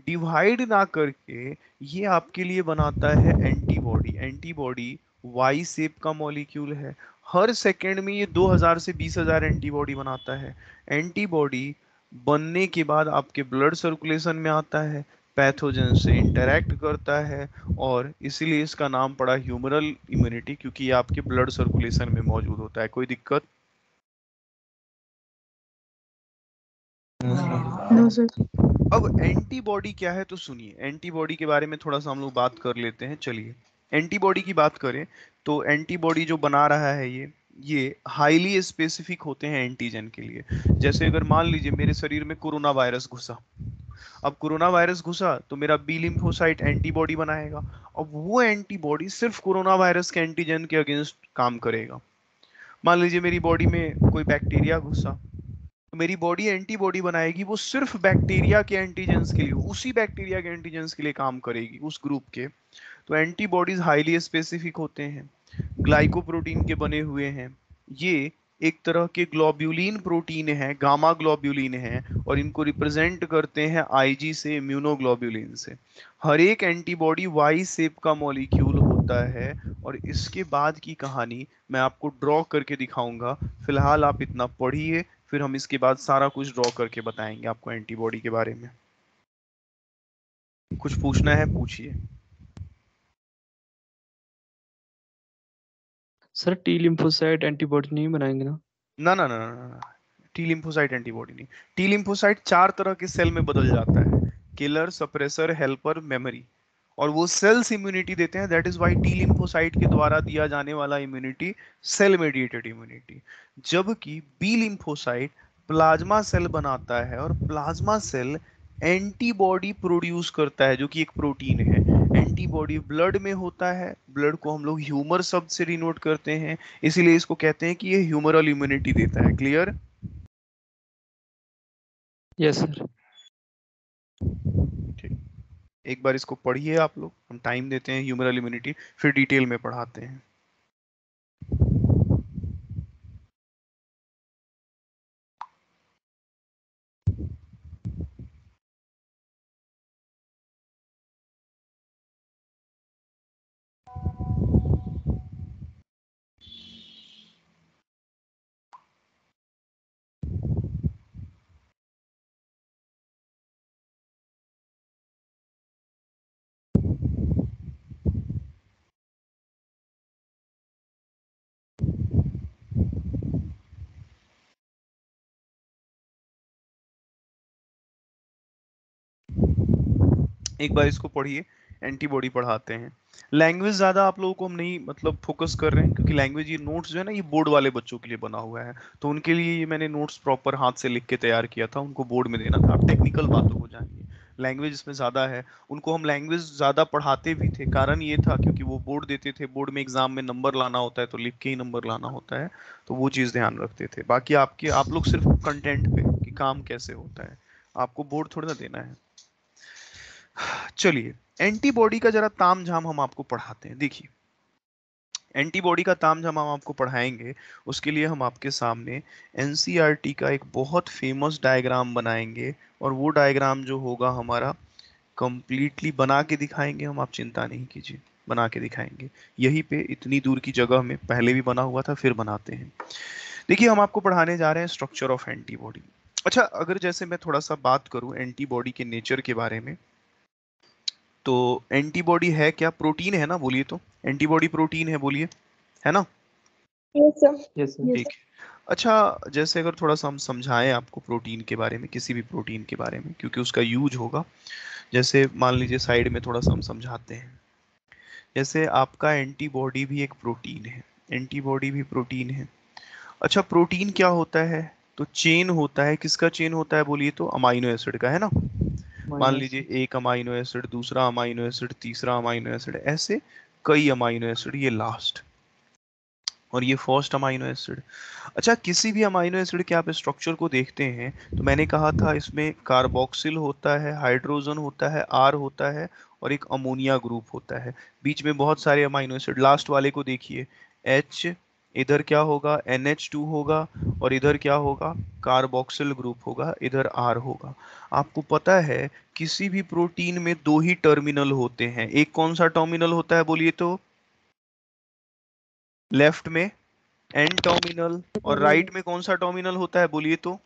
डिवाइड ना करके ये आपके लिए बनाता है एंटीबॉडी। एंटीबॉडी वाई शेप का मॉलिक्यूल है। हर सेकेंड में ये 2000 से 20,000 एंटीबॉडी बनाता है। एंटीबॉडी बनने के बाद आपके ब्लड सर्कुलेशन में आता है, पैथोजन से इंटरेक्ट करता है, और इसीलिए इसका नाम पड़ा ह्यूमरल इम्यूनिटी, क्योंकि ये आपके ब्लड सर्कुलेशन में मौजूद होता है। कोई दिक्कत? No, sir. अब एंटीबॉडी क्या है तो सुनिए, एंटीबॉडी के बारे में थोड़ा सा हम लोग बात कर लेते हैं। चलिए, एंटीबॉडी की बात करें तो एंटीबॉडी जो बना रहा है ये हाईली स्पेसिफिक होते हैं एंटीजन के लिए। जैसे अगर मान लीजिए मेरे शरीर में कोरोना वायरस घुसा, अब कोरोना वायरस घुसा तो मेरा बी लिम्फोसाइट एंटीबॉडी बनाएगा। अब वो एंटीबॉडी सिर्फ कोरोना वायरस के एंटीजन के अगेंस्ट काम करेगा। मान लीजिए मेरी बॉडी में कोई बैक्टीरिया घुसा, तो मेरी बॉडी एंटीबॉडी बनाएगी, वो सिर्फ बैक्टीरिया के एंटीजेंस के लिए, उसी बैक्टीरिया के एंटीजेंस के लिए काम करेगी, उस ग्रुप के। तो एंटीबॉडीज हाईली स्पेसिफिक होते हैं, ग्लाइकोप्रोटीन के बने हुए हैं। ये एक तरह के ग्लोब्यूलिन प्रोटीन है, गामा ग्लोब्यूलिन है, और इनको रिप्रेजेंट करते हैं आईजी से, इम्यूनोग्लोब्यूलिन से। हर एक एंटीबॉडी वाई शेप का मॉलिक्यूल होता है, और इसके बाद की कहानी मैं आपको ड्रॉ करके दिखाऊंगा। फिलहाल आप इतना पढ़िए, फिर हम इसके बाद सारा कुछ ड्रॉ करके बताएंगे आपको एंटीबॉडी के बारे में। कुछ पूछना है पूछिए। सर टी लिम्फोसाइट एंटीबॉडी नहीं बनाएंगे ना? ना ना ना ना ना, टी लिम्फोसाइट एंटीबॉडी नहीं। टी लिम्फोसाइट 4 तरह के सेल में बदल जाता है, किलर, सप्रेसर, हेल्पर, मेमोरी, और वो सेल्स इम्यूनिटी देते हैं। That is why T lymphocyte के द्वारा दिया जाने वाला इम्यूनिटी सेल मेडिएटेड इम्यूनिटी। जबकि बी लिम्फोसाइट प्लाज्मा सेल बनाता है, और प्लाज्मा सेल एंटीबॉडी प्रोड्यूस करता है, जो कि एक प्रोटीन है। एंटीबॉडी ब्लड में होता है, ब्लड को हम लोग ह्यूमर शब्द से डिनोट करते हैं, इसीलिए इसको कहते हैं कि ये ह्यूमरल इम्यूनिटी देता है। क्लियर? Yes sir. ठीक, एक बार इसको पढ़िए आप लोग, हम टाइम देते हैं ह्यूमरल इम्यूनिटी, फिर डिटेल में पढ़ाते हैं। एक बार इसको पढ़िए, एंटीबॉडी पढ़ाते हैं। लैंग्वेज ज्यादा आप लोगों को हम नहीं मतलब फोकस कर रहे हैं, क्योंकि लैंग्वेज ये नोट्स जो है ना, ये बोर्ड वाले बच्चों के लिए बना हुआ है, तो उनके लिए ये मैंने नोट्स प्रॉपर हाथ से लिख के तैयार किया था, उनको बोर्ड में देना था। आप टेक्निकल बातों को जानिए, लैंग्वेज इसमें ज्यादा है। उनको हम लैंग्वेज ज्यादा पढ़ाते भी थे, कारण ये था क्योंकि वो बोर्ड देते थे, बोर्ड में एग्जाम में नंबर लाना होता है, तो लिख के ही नंबर लाना होता है, तो वो चीज ध्यान रखते थे। बाकी आप लोग सिर्फ कंटेंट पे कि काम कैसे होता है, आपको बोर्ड थोड़ा ना देना है। चलिए, एंटीबॉडी का जरा तामझाम हम आपको पढ़ाते हैं। देखिए, एंटीबॉडी का तामझाम हम आपको पढ़ाएंगे, उसके लिए हम आपके सामने एनसीईआरटी का एक बहुत फेमस डायग्राम बनाएंगे, और वो डायग्राम जो होगा हमारा कंप्लीटली बना के दिखाएंगे हम, आप चिंता नहीं कीजिए, बना के दिखाएंगे। यहीं पे इतनी दूर की जगह में पहले भी बना हुआ था, फिर बनाते हैं। देखिए, हम आपको पढ़ाने जा रहे हैं स्ट्रक्चर ऑफ एंटीबॉडी। अच्छा, अगर जैसे मैं थोड़ा सा बात करूं एंटीबॉडी के नेचर के बारे में, तो एंटीबॉडी है क्या? प्रोटीन है ना, बोलिए तो। एंटीबॉडी प्रोटीन है, बोलिए, है ना? Yes, sir. Yes sir. ठीक है। अच्छा, जैसे अगर थोड़ा सा हम समझाएं आपको प्रोटीन के बारे में, किसी भी प्रोटीन के बारे में, क्योंकि उसका यूज होगा, जैसे मान लीजिए साइड में थोड़ा सा हम समझाते हैं। जैसे आपका एंटीबॉडी भी एक प्रोटीन है, एंटीबॉडी भी प्रोटीन है। अच्छा, प्रोटीन क्या होता है? तो चेन होता है। किसका चेन होता है बोलिए तो? अमाइनो एसिड का, है ना? मान माइनस। लीजिए एक अमाइनो एसिड, दूसरा अमाइनो एसिड, तीसरा अमाइनो एसिड, ऐसे कई अमाइनो एसिड, ये लास्ट, और ये फर्स्ट अमाइनो एसिड। अच्छा, किसी भी अमाइनो एसिड के आप स्ट्रक्चर को देखते हैं तो मैंने कहा था इसमें कार्बोक्सिल होता है, हाइड्रोजन होता है, आर होता है, और एक अमोनिया ग्रुप होता है। बीच में बहुत सारे अमाइनो एसिड, लास्ट वाले को देखिए, एच इधर क्या होगा, NH2 होगा, और इधर क्या होगा, कार्बोक्सिल ग्रुप होगा, इधर R होगा। आपको पता है किसी भी प्रोटीन में दो ही टर्मिनल होते हैं, एक कौन सा टर्मिनल होता है बोलिए तो, लेफ्ट में N टर्मिनल, और राइट में कौन सा टर्मिनल होता है बोलिए तो।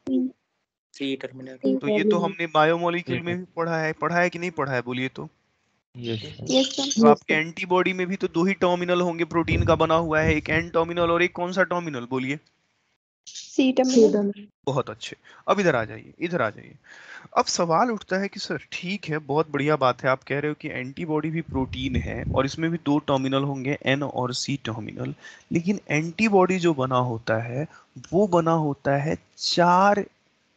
C terminal. तो ये तो हमने बायोमोलिक्यूल में भी पढ़ा है कि नहीं पढ़ा है बोलिए तो। Yes yes sir. तो आपके एंटीबॉडी में भी तो दो ही टर्मिनल होंगे, प्रोटीन का बना हुआ है, एक N टर्मिनल और एक कौन सा टर्मिनल बोलिए। C terminal. बहुत अच्छे। अब इधर आ जाइए, इधर आ जाइए। अब सवाल उठता है कि सर ठीक है, बहुत बढ़िया बात है, आप कह रहे हो कि एंटीबॉडी भी प्रोटीन है और इसमें भी दो टर्मिनल होंगे, एन और सी टर्मिनल, लेकिन एंटीबॉडी जो बना होता है वो बना होता है चार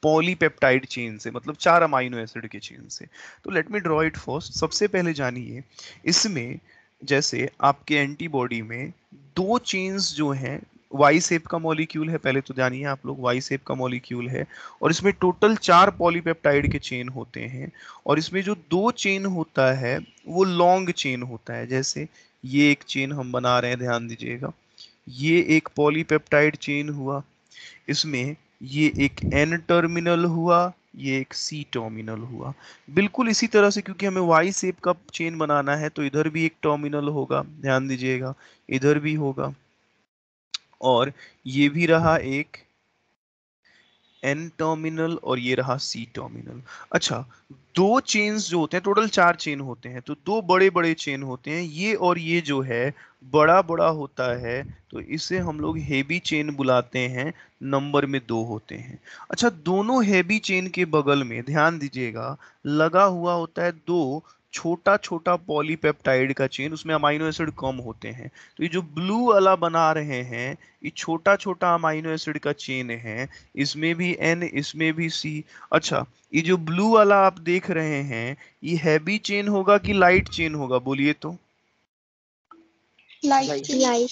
पॉलीपेप्टाइड चेन से, मतलब चार अमाइनो एसिड के चेन से। तो let me draw it first. सबसे पहले जानिए, इसमें जैसे आपके एंटीबॉडी में दो चेन्स जो हैं, वाई शेप का मॉलिक्यूल है, पहले तो जानिए आप लोग, वाई शेप का मॉलिक्यूल है, और इसमें टोटल चार पॉलीपेप्टाइड के चेन होते हैं, और इसमें जो दो चेन होता है वो लॉन्ग चेन होता है। जैसे ये एक चेन हम बना रहे हैं, ध्यान दीजिएगा, ये एक पॉलीपेप्टाइड चेन हुआ, इसमें ये एक एन टर्मिनल हुआ, ये एक सी टर्मिनल हुआ। बिल्कुल इसी तरह से, क्योंकि हमें वाई शेप का चेन बनाना है तो इधर भी एक टर्मिनल होगा, ध्यान दीजिएगा, इधर भी होगा, और ये भी रहा एक एन टर्मिनल, और ये रहा सी टर्मिनल। अच्छा, दो चेन्स जो होते हैं, टोटल चार चेन होते हैं, तो दो बड़े बड़े चेन होते हैं, ये और ये जो है बड़ा बड़ा होता है, तो इसे हम लोग हेवी चेन बुलाते हैं, नंबर में दो होते हैं। अच्छा, दोनों हेवी चेन के बगल में ध्यान दीजिएगा लगा हुआ होता है दो छोटा छोटा पॉलीपेप्टाइड का चेन, उसमें अमाइनो एसिड कम होते हैं। तो ये जो ब्लू वाला बना रहे हैं, ये छोटा छोटा अमाइनो एसिड का चेन है, इसमें भी एन, इसमें भी सी। अच्छा, ये जो ब्लू वाला आप देख रहे हैं, ये हैवी चेन होगा कि लाइट चेन होगा बोलिए तो। लाइट।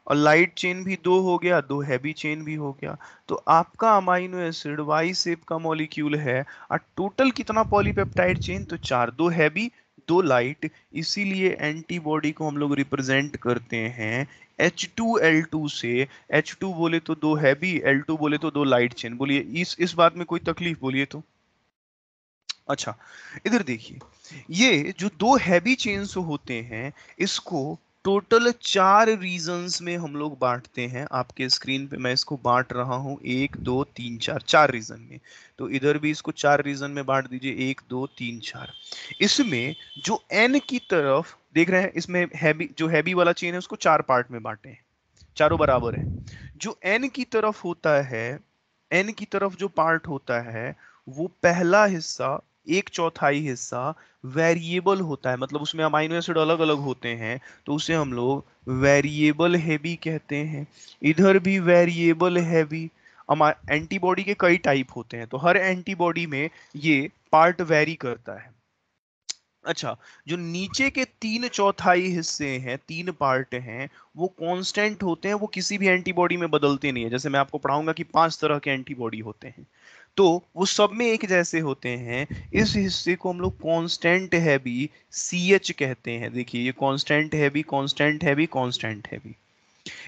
और लाइट चेन भी दो हो गया, दो हैवी चेन भी हो गया। तो आपका अमाइनो एसिड वाई शेप का मॉलिक्यूल है, और टोटल कितना पॉलीपेप्टाइड चेन, तो चार, दो हैवी दो लाइट। इसीलिए एंटीबॉडी को हम लोग रिप्रेजेंट करते हैं H2L2 से। H2 बोले तो दो हैवी, L2 बोले तो दो लाइट चेन। बोलिए इस बात में कोई तकलीफ बोलिए तो। अच्छा, इधर देखिए, ये जो दो हैवी चेन्स होते हैं, इसको टोटल चार रीजन्स में हम लोग बांटते हैं। आपके स्क्रीन पे मैं इसको बांट रहा हूं, एक दो तीन चार, चार रीजन में। तो इधर भी इसको चार रीजन में बांट दीजिए, एक दो तीन चार। इसमें जो एन की तरफ देख रहे हैं, इसमें हैवी, जो हैवी वाला चेन है उसको चार पार्ट में बांटे हैं, चारों बराबर है। जो एन की तरफ होता है, एन की तरफ जो पार्ट होता है, वो पहला हिस्सा, एक चौथाई हिस्सा वेरिएबल होता है, मतलब उसमें अमाइनो एसिड अलग अलग होते हैं, तो उसे हम लोग वेरिएबल हैवी कहते हैं। इधर भी वेरिएबल हैवी। एंटीबॉडी के कई टाइप होते हैं, तो हर एंटीबॉडी में ये पार्ट वेरी करता है। अच्छा, जो नीचे के तीन चौथाई हिस्से हैं, तीन पार्ट हैं, वो कांस्टेंट होते हैं, वो किसी भी एंटीबॉडी में बदलते नहीं है। जैसे मैं आपको पढ़ाऊंगा कि पांच तरह के एंटीबॉडी होते हैं, तो वो सब में एक जैसे होते हैं। इस हिस्से को हम लोग कांस्टेंट हैवी CH कहते हैं। देखिए, ये constant heavy, constant heavy, constant heavy.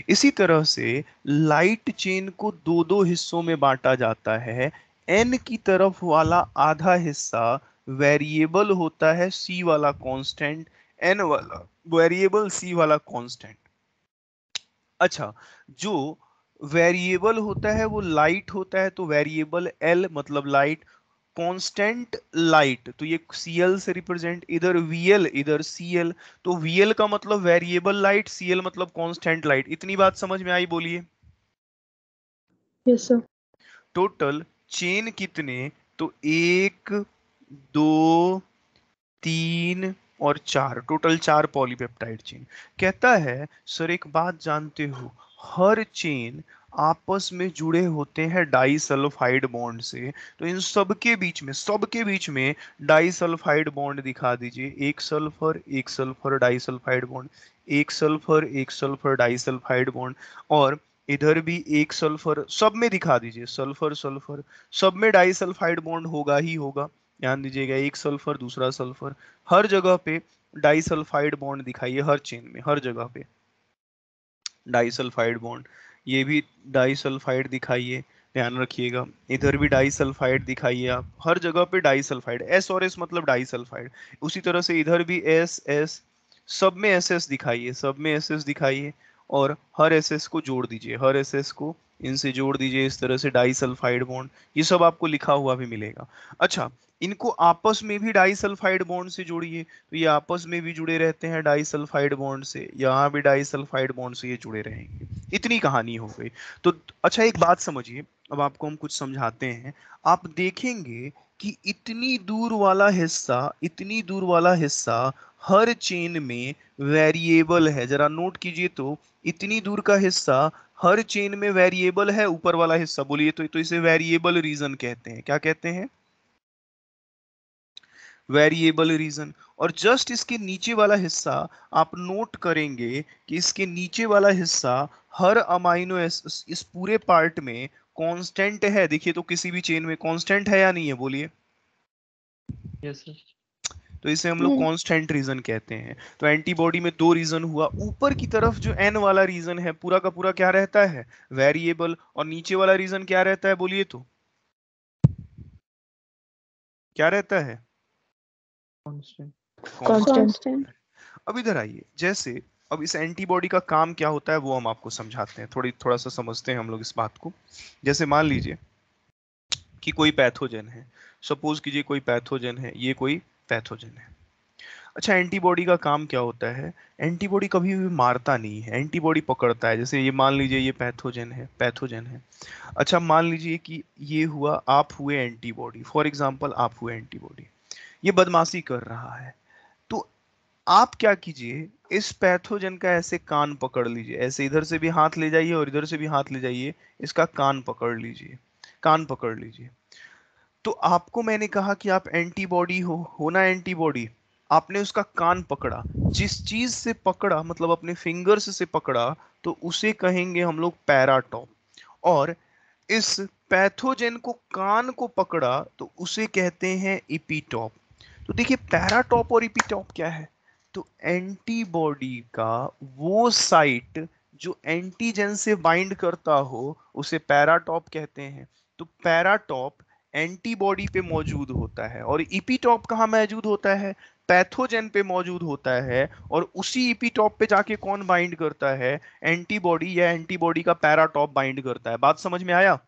इसी तरह से लाइट चेन को दो दो हिस्सों में बांटा जाता है। एन की तरफ वाला आधा हिस्सा वेरिएबल होता है, सी वाला कांस्टेंट, एन वाला वेरिएबल, सी वाला कांस्टेंट। अच्छा, जो वेरिएबल होता है वो लाइट होता है, तो वेरिएबल एल मतलब लाइट, कांस्टेंट लाइट, तो ये Cl से रिप्रेजेंट, इधर Vl इधर Cl, तो Vl का मतलब वेरिएबल लाइट, Cl मतलब कांस्टेंट लाइट। इतनी बात समझ में आई बोलिए। Yes sir. टोटल चेन कितने, तो एक, दो, तीन और चार, टोटल चार पॉलीपेप्टाइड चेन। कहता है सर एक बात जानते हो, हर चेन आपस में जुड़े होते हैं डाई सल्फाइड बॉन्ड से, तो इन सबके बीच में डाई सल्फाइड बॉन्ड दिखा दीजिए। एक सल्फर डाई सल्फाइड बॉन्ड, एक सल्फर डाई सल्फाइड बॉन्ड, और इधर भी एक सल्फर, सब में दिखा दीजिए, सल्फर सल्फर, सब में डाई सल्फाइड बॉन्ड होगा ही होगा। ध्यान दीजिएगा, एक सल्फर दूसरा सल्फर, हर जगह पे डाई सल्फाइड बॉन्ड दिखाइए, हर चेन में, हर जगह पे। डाइसल्फाइड बॉन्ड, ये भी डाइसल्फाइड दिखाइए, ध्यान रखिएगा। इधर भी डाइसल्फाइड दिखाइए, आप हर जगह पे डाइसल्फाइड, एस और एस मतलब डाइसल्फाइड। उसी तरह से इधर भी एस एस, सब में एस एस दिखाइए, सब में एस एस दिखाइए, और हर एस एस को जोड़ दीजिए, हर एस एस को इनसे जोड़ दीजिए, इस तरह से डाइसल्फाइड बॉन्ड। ये सब आपको लिखा हुआ भी मिलेगा। अच्छा, इनको आपस में भी डाइसल्फाइड बॉन्ड से जोड़िए, तो ये आपस में भी जुड़े रहते हैं डाइसल्फाइड बॉन्ड से, यहाँ भी डाइसल्फाइड बॉन्ड से ये जुड़े रहेंगे। इतनी कहानी हो गई। तो अच्छा, एक बात समझिए, अब आपको हम कुछ समझाते हैं। आप देखेंगे कि इतनी दूर वाला हिस्सा, इतनी दूर वाला हिस्सा हर चेन में वेरिएबल है। जरा नोट कीजिए, तो इतनी दूर का हिस्सा हर चेन में वेरिएबल है, ऊपर वाला हिस्सा। बोलिए, तो इसे वेरिएबल रीजन कहते हैं। क्या कहते हैं? Variable region. और जस्ट इसके नीचे वाला हिस्सा आप नोट करेंगे कि इसके नीचे वाला हिस्सा हर अमाइनो एसिड, इस पूरे पार्ट में कांस्टेंट है। देखिए तो किसी भी चेन में कांस्टेंट है या नहीं है, बोलिए। Yes sir. तो इसे हम लोग कांस्टेंट रीजन कहते हैं। तो एंटीबॉडी में दो रीजन हुआ, ऊपर की तरफ जो एन वाला रीजन है पूरा का पूरा क्या रहता है? वेरिएबल। और नीचे वाला रीजन क्या रहता है, बोलिए तो क्या रहता है? कांस्टेंट। कांस्टेंट। अब इधर आइए, जैसे अब इस एंटीबॉडी का काम क्या होता है वो हम आपको समझाते हैं, थोड़ा सा समझते हैं हम लोग इस बात को। जैसे मान लीजिए कि कोई पैथोजन है, सपोज कीजिए कोई पैथोजन है, ये कोई पैथोजन है। अच्छा, एंटीबॉडी का काम क्या होता है? एंटीबॉडी कभी भी मारता नहीं है, एंटीबॉडी पकड़ता है। जैसे ये मान लीजिए ये पैथोजन है, पैथोजन है। अच्छा, मान लीजिए कि ये हुआ, आप हुए एंटीबॉडी, फॉर एग्जाम्पल आप हुए एंटीबॉडी, ये बदमाशी कर रहा है। तो आप क्या कीजिए, इस पैथोजन का ऐसे कान पकड़ लीजिए, ऐसे इधर से भी हाथ ले जाइए और इधर से भी हाथ ले जाइए, इसका कान पकड़ लीजिए, कान पकड़ लीजिए। तो आपको मैंने कहा कि आप एंटीबॉडी हो ना एंटीबॉडी, आपने उसका कान पकड़ा, जिस चीज से पकड़ा मतलब अपने फिंगर्स से पकड़ा, तो उसे कहेंगे हम लोग पैराटॉप। और इस पैथोजन को कान को पकड़ा तो उसे कहते हैं इपीटॉप। तो देखिए, पैराटॉप और इपीटॉप क्या है? तो एंटीबॉडी का वो साइट जो एंटीजन से बाइंड करता हो उसे पैराटॉप कहते हैं। तो पैराटॉप एंटीबॉडी पे मौजूद होता है, और इपीटॉप कहाँ मौजूद होता है? पैथोजन पे मौजूद होता है। और उसी इपीटॉप पे जाके कौन बाइंड करता है? एंटीबॉडी, या एंटीबॉडी का पैराटॉप बाइंड करता है। बात समझ में आया?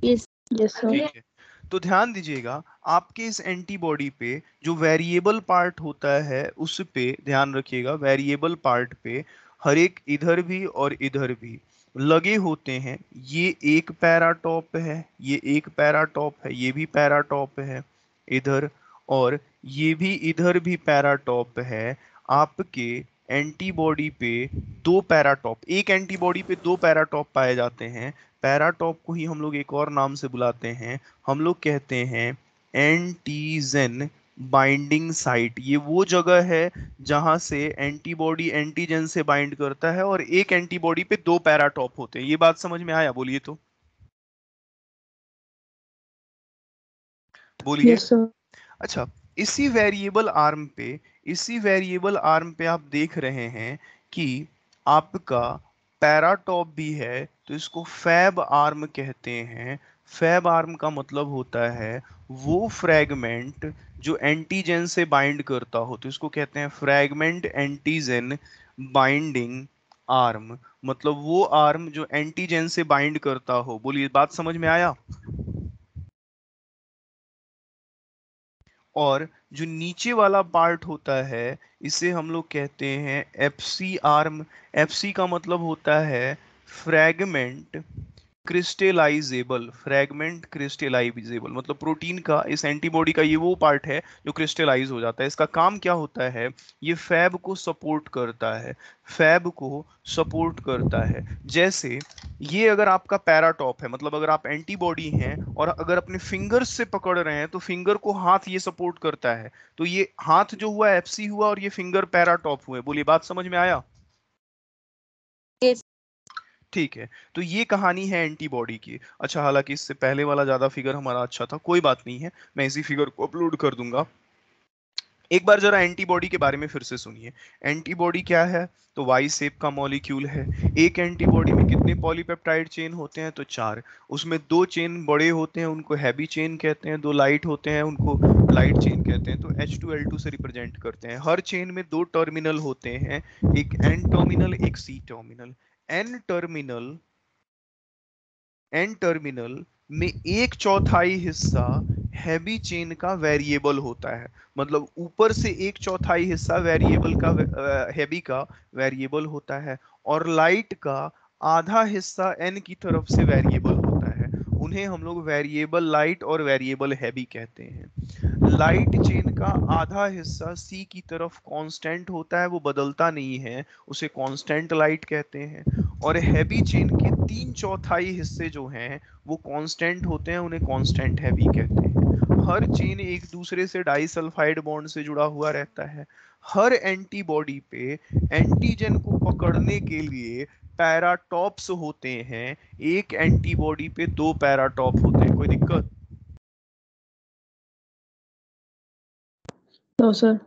Yes sir. ठीक है, तो ध्यान दीजिएगा, आपके इस एंटीबॉडी पे जो वेरिएबल पार्ट होता है उस पे ध्यान रखिएगा। वेरिएबल पार्ट पे हर एक इधर भी और इधर भी लगे होते हैं। ये एक पैराटॉप है, ये एक पैराटॉप है, ये भी पैराटॉप है इधर, और ये भी इधर भी पैराटॉप है। आपके एंटीबॉडी पे दो पैराटॉप, एक एंटीबॉडी पे दो पैराटॉप पाए जाते हैं। पैराटॉप को ही हम लोग एक और नाम से बुलाते हैं, हम लोग कहते हैं एंटीजन बाइंडिंग साइट। ये वो जगह है जहां से एंटीबॉडी एंटीजन से बाइंड करता है, और एक एंटीबॉडी पे दो पैराटॉप होते हैं। ये बात समझ में आया? बोलिए तो, बोलिए। Yes sir. अच्छा, इसी वेरिएबल आर्म पे, इसी वेरिएबल आर्म पे आप देख रहे हैं कि आपका पैराटॉप भी है, तो इसको फैब आर्म कहते हैं। फैब आर्म का मतलब होता है वो फ्रैगमेंट जो एंटीजन से बाइंड करता हो, तो इसको कहते हैं फ्रैगमेंट एंटीजन बाइंडिंग आर्म। मतलब वो आर्म जो एंटीजन से बाइंड करता हो। बोलिए, बात समझ में आया? और जो नीचे वाला पार्ट होता है इसे हम लोग कहते हैं एफसी आर्म। एफसी का मतलब होता है फ्रैगमेंट क्रिस्टलाइजेबल, फ्रैगमेंट क्रिस्टलाइजेबल मतलब प्रोटीन का, इस एंटीबॉडी का ये वो पार्ट है जो क्रिस्टलाइज हो जाता है। इसका काम क्या होता है? ये फैब को सपोर्ट करता है, फैब को सपोर्ट करता है। जैसे ये अगर आपका पैराटॉप है, मतलब अगर आप एंटीबॉडी हैं और अगर अपने फिंगर्स से पकड़ रहे हैं तो फिंगर को हाथ ये सपोर्ट करता है, तो ये हाथ जो हुआ एफसी हुआ और ये फिंगर पैराटॉप हुए। बोलिए, बात समझ में आया? यस। ठीक है, तो ये कहानी है एंटीबॉडी की। अच्छा, हालांकि इससे पहले वाला ज्यादा फिगर हमारा अच्छा था, कोई बात नहीं है, मैं इसी फिगर को अपलोड कर दूंगा। एक बार जरा एंटीबॉडी के बारे में फिर से सुनिए। एंटीबॉडी क्या है? तो वाई शेप का मॉलिक्यूल है। एक एंटीबॉडी में कितने पॉलीपेप्टाइड चेन होते हैं? तो 4। उसमें 2 चेन बड़े होते हैं, उनको हैवी चेन कहते हैं। 2 लाइट होते हैं, उनको लाइट चेन कहते हैं। तो H2L2 से रिप्रेजेंट करते हैं। हर चेन में 2 टर्मिनल होते हैं, एक N टर्मिनल, एक C terminal. N terminal N terminal में 1/4 हिस्सा हैवी चेन का वेरिएबल होता है। मतलब ऊपर से 1/4 हिस्सा वेरिएबल का हैवी का वेरिएबल होता है, और लाइट का आधा हिस्सा एन की तरफ से वेरिएबल होता है। उन्हें हम लोग वेरिएबल लाइट और वेरिएबल हैवी कहते हैं। लाइट चेन का आधा हिस्सा सी की तरफ कांस्टेंट होता है, वो बदलता नहीं है, उसे कांस्टेंट लाइट कहते हैं। और हैवी चेन के 3/4 हिस्से जो हैं वो कांस्टेंट होते हैं, उन्हें कांस्टेंट हैवी कहते हैं। हर चेन एक दूसरे से डाइसल्फाइड बॉन्ड से जुड़ा हुआ रहता है। हर एंटीबॉडी पे एंटीजन को पकड़ने के लिए पैराटॉप्स होते हैं। एक एंटीबॉडी पे 2 पैराटॉप होते हैं। कोई दिक्कत? No sir.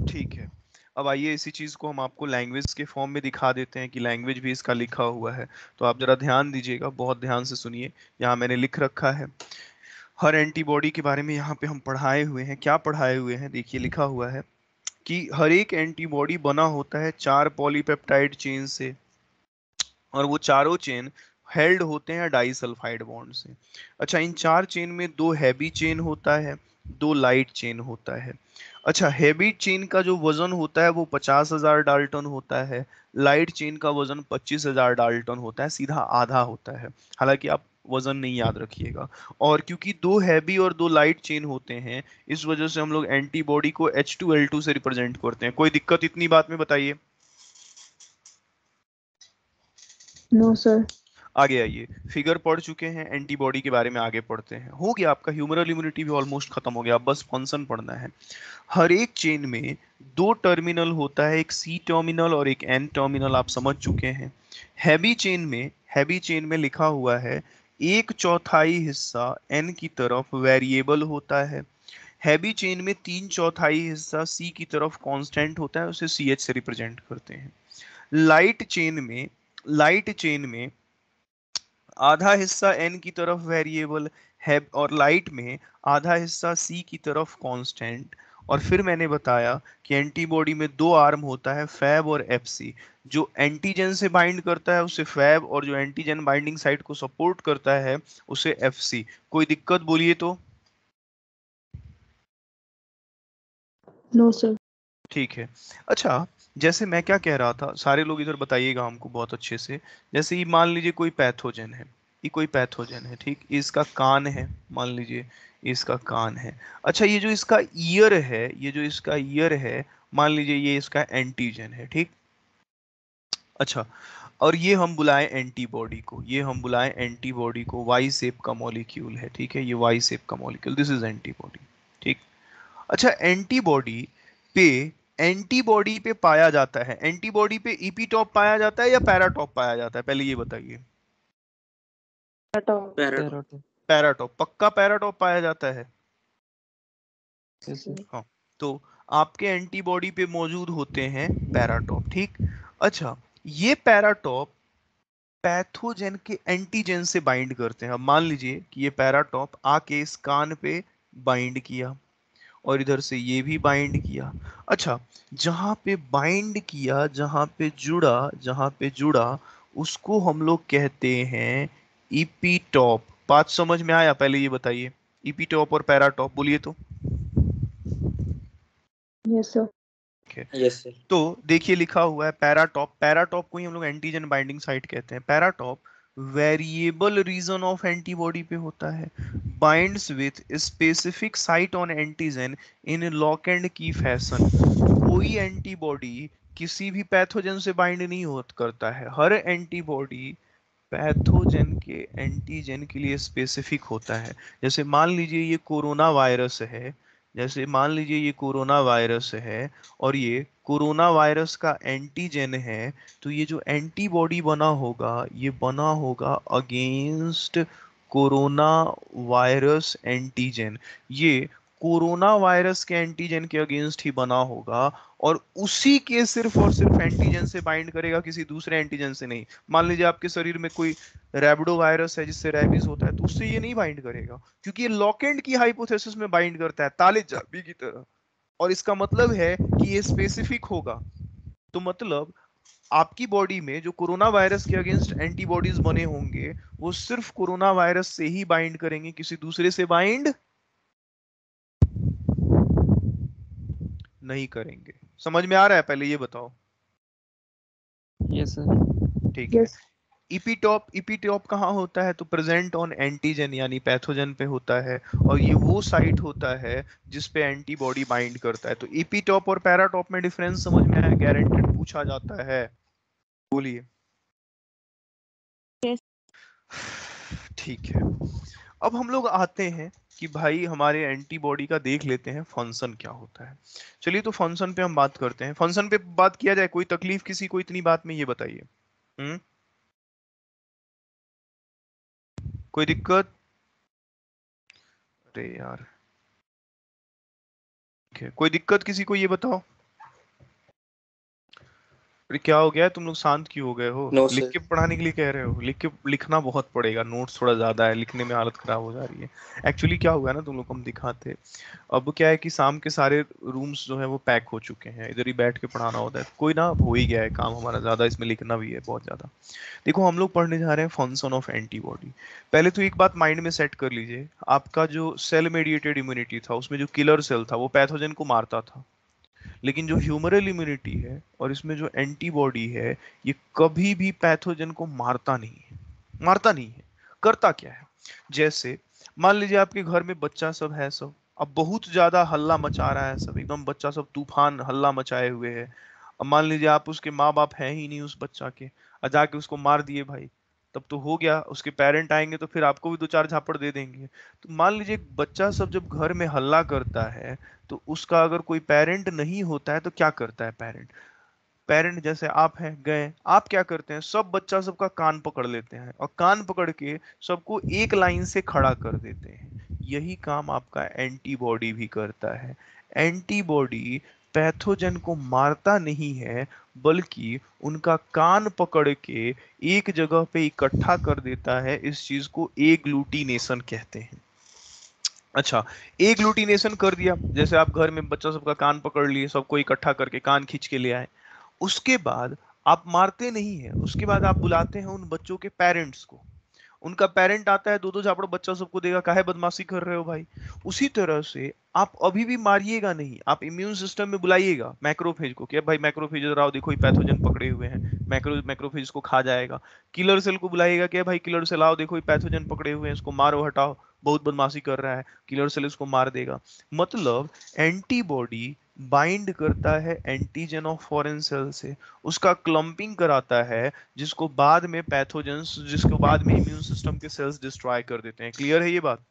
ठीक है। अब आइए इसी चीज को हम आपको लैंग्वेज के फॉर्म में दिखा देते हैं कि लैंग्वेज भी इसका लिखा हुआ है। तो आप जरा ध्यान दीजिएगा, बहुत ध्यान से सुनिए। यहाँ मैंने लिख रखा है हर एंटीबॉडी के बारे में। यहाँ पे हम पढ़ाए हुए हैं। क्या पढ़ाए हुए हैं? देखिए लिखा हुआ है कि हर एक एंटीबॉडी बना होता है 4 पॉलीपेप्टाइड चेन से, और वो चारों चेन हेल्ड होते हैं डाइसल्फाइड बॉन्ड से। अच्छा, इन 4 चेन में 2 हैवी चेन होता है, 2 लाइट चेन होता है। अच्छा, हैवी चेन का जो वजन होता है वो 50,000 डाल्टन होता है। लाइट चेन का वजन 25,000 डाल्टन होता है, सीधा आधा होता है। हालांकि आप वजन नहीं याद रखिएगा। और क्योंकि 2 हैवी और 2 लाइट चेन होते हैं, इस वजह से हम लोग एंटीबॉडी को H2L2 से रिप्रेजेंट करते हैं। कोई दिक्कत इतनी बात में? बताइए। No sir. आगे आइए, फिगर पढ़ चुके हैं, एंटीबॉडी के बारे में आगे पढ़ते हैं। हो गया आपका ह्यूमरल इम्यूनिटी भी ऑलमोस्ट खत्म हो गया, अब बस फंक्शन पढ़ना है। हर एक चेन में 2 टर्मिनल होता है, एक सी टर्मिनल और एक एन टर्मिनल, आप समझ चुके हैं। हैवी चेन में लिखा हुआ है 1/4 हिस्सा एन की तरफ वेरिएबल होता है। हैवी चेन में 3/4 हिस्सा सी की तरफ कांस्टेंट होता है, उसे सी एच से रिप्रेजेंट करते हैं। लाइट चेन में आधा हिस्सा एन की तरफ वेरिएबल है, और लाइट में आधा हिस्सा सी की तरफ कांस्टेंट। और फिर मैंने बताया कि एंटीबॉडी में 2 आर्म होता है, फैब और एफसी। जो एंटीजन से बाइंड करता है उसे फैब, और जो एंटीजन बाइंडिंग साइट को सपोर्ट करता है उसे एफसी। कोई दिक्कत बोलिए तो? No sir. ठीक है। अच्छा, जैसे मैं क्या कह रहा था, सारे लोग इधर बताइएगा हमको बहुत अच्छे से। जैसे ये मान लीजिए कोई पैथोजन है, ये कोई पैथोजन है, ठीक, ये इसका कान है, मान लीजिए ये इसका कान है। अच्छा, ये जो इसका ईयर है, ये जो इसका ईयर है, मान लीजिए ये इसका एंटीजन है, ठीक। अच्छा, और ये हम बुलाएं एंटीबॉडी को, ये हम बुलाएं एंटीबॉडी को, वाई शेप का मॉलिक्यूल है, ठीक है, ये वाई शेप का मॉलिक्यूल, दिस इज एंटीबॉडी, ठीक। अच्छा, पे एंटीबॉडी पे पाया जाता है, एंटीबॉडी पे ईपीटॉप पाया जाता है या पैराटॉप पाया जाता है? पहले ये बताइए। पैराटॉप। पैराटॉप। पैराटॉप, पक्का पैराटॉप पाया जाता है। Yes sir. हाँ, तो आपके एंटीबॉडी पे मौजूद होते हैं पैराटॉप, ठीक। अच्छा, ये पैराटॉप पैथोजन के एंटीजन से बाइंड करते हैं। अब मान लीजिए कि ये पैराटॉप आके इस कान पे बाइंड किया, और इधर से ये भी बाइंड किया। अच्छा, जहां पे बाइंड किया, जहां पे जुड़ा उसको हम लोग कहते हैं इपीटॉप। बात समझ में आया? पहले ये बताइए, इपीटॉप और पैराटॉप बोलिए तो। Yes sir. ठीक है। Yes sir. तो देखिए लिखा हुआ है पैराटॉप, पैराटॉप को ही हम लोग एंटीजन बाइंडिंग साइट कहते हैं। Paratope variable region of antibody पे होता है, binds with specific site on antigen in lock and की फैशन। कोई एंटीबॉडी किसी भी पैथोजन से बाइंड नहीं हो करता है, हर एंटीबॉडी पैथोजन के एंटीजन के लिए स्पेसिफिक होता है। जैसे मान लीजिए ये कोरोना वायरस है, जैसे मान लीजिए ये कोरोना वायरस है, और ये कोरोना वायरस का एंटीजन है, तो ये जो एंटीबॉडी बना होगा, ये बना होगा अगेंस्ट कोरोना वायरस एंटीजन। ये कोरोना वायरस के एंटीजन के अगेंस्ट ही बना होगा और उसी के सिर्फ और सिर्फ एंटीजन से बाइंड करेगा, किसी दूसरे एंटीजन से नहीं। मान लीजिए आपके शरीर में कोई रैबिडो वायरस है जिससे रैबिस होता है, तो उससे ये नहीं बाइंड करेगा, क्योंकि ये लॉक एंड की हाइपोथेसिस में बाइंड करता है, ताले चाबी की तरह। और इसका मतलब है कि ये स्पेसिफिक होगा। तो मतलब आपकी बॉडी में जो कोरोना वायरस के अगेंस्ट एंटीबॉडीज बने होंगे, वो सिर्फ कोरोना वायरस से ही बाइंड करेंगे, किसी दूसरे से बाइंड नहीं करेंगे। समझ में आ रहा है? पहले ये बताओ। Yes sir. ठीक है। Yes. इपीटॉप कहाँ होता है? तो प्रेजेंट ऑन एंटीजन यानी पैथोजन पे होता है, और ये वो साइट होता है जिस पे एंटीबॉडी बाइंड करता है। तो इपीटॉप और पैराटॉप में डिफरेंस समझ में आया? गारंटेड पूछा जाता है। बोलिए। Yes. ठीक है। अब हम लोग आते हैं कि भाई हमारे एंटीबॉडी का देख लेते हैं फंक्शन क्या होता है। चलिए तो फंक्शन पे हम बात करते हैं। फंक्शन पे बात किया जाए, कोई तकलीफ किसी को इतनी बात में, ये बताइए। कोई दिक्कत? अरे यार, ठीक है, कोई दिक्कत किसी को, ये बताओ। अरे क्या हो गया है, तुम लोग शांत क्यों हो गए हो? नो लिख सर। के पढ़ाने के लिए कह रहे हो? लिखना बहुत पड़ेगा, नोट्स थोड़ा ज्यादा है, लिखने में हालत खराब हो जा रही है। एक्चुअली क्या हुआ है ना, तुम लोग को हम दिखाते। अब क्या है कि शाम के सारे रूम्स जो है वो पैक हो चुके हैं, इधर ही बैठ के पढ़ाना होता है। कोई ना, हो ही गया है काम हमारा ज्यादा, इसमें लिखना भी है बहुत ज्यादा। देखो हम लोग पढ़ने जा रहे हैं फंक्शन ऑफ एंटीबॉडी। पहले तो एक बात माइंड में सेट कर लीजिए, आपका जो सेल मेडिएटेड इम्यूनिटी था, उसमें जो किलर सेल था वो पैथोजन को मारता था। लेकिन जो ह्यूमरल इम्यूनिटी है और इसमें जो एंटीबॉडी है, ये कभी भी पैथोजन को मारता नहीं है। मारता नहीं है। करता क्या है? जैसे मान लीजिए आपके घर में बच्चा सब है, सब अब बहुत ज्यादा हल्ला मचा रहा है, सब एकदम बच्चा सब तूफान हल्ला मचाए हुए है। अब मान लीजिए आप उसके माँ बाप हैं ही नहीं उस बच्चा के, और जाके उसको मार दिए भाई, तब तो हो गया। उसके पेरेंट आएंगे तो फिर आपको भी दो चार झापड़ दे देंगे। तो मान लीजिए एक बच्चा सब जब घर में हल्ला करता है, तो उसका अगर कोई पेरेंट नहीं होता है तो क्या करता है पेरेंट? पेरेंट जैसे आप हैं, गए, आप क्या करते हैं, सब बच्चा सबका कान पकड़ लेते हैं और कान पकड़ के सबको एक लाइन से खड़ा कर देते हैं। यही काम आपका एंटीबॉडी भी करता है। एंटीबॉडी पैथोजन को मारता नहीं है, बल्कि उनका कान पकड़ के एक जगह पे इकट्ठा कर देता है। इस चीज को एग्लूटिनेशन कहते हैं। अच्छा, एग्लूटिनेशन कर दिया, जैसे आप घर में बच्चा सबका कान पकड़ लिए, सबको इकट्ठा करके कान खींच के ले आए। उसके बाद आप मारते नहीं है, उसके बाद आप बुलाते हैं उन बच्चों के पेरेंट्स को। उनका पेरेंट आता है, दो दो झापड़ बच्चा सबको देगा, काहे बदमाशी कर रहे हो भाई। उसी तरह से आप अभी भी मारिएगा नहीं, आप इम्यून सिस्टम में बुलाइएगा मैक्रोफेज को, कि भाई मैक्रोफेज इधर आओ, देखो ये पैथोजन पकड़े हुए हैं, मैक्रोफेज को खा जाएगा। किलर सेल को बुलाइएगा कि भाई किलर सेल आओ, देखो ये पैथोजन पकड़े हुए हैं, इसको मारो, हटाओ, बहुत बदमाशी कर रहा है। किलर सेल इसको मार देगा। मतलब एंटीबॉडी बाइंड करता है एंटीजन ऑफ फॉरेन सेल से, उसका क्लंपिंग कराता है, जिसको बाद में पैथोजेंस, जिसको बाद में इम्यून सिस्टम के सेल्स डिस्ट्रॉय कर देते हैं। क्लियर है ये बात?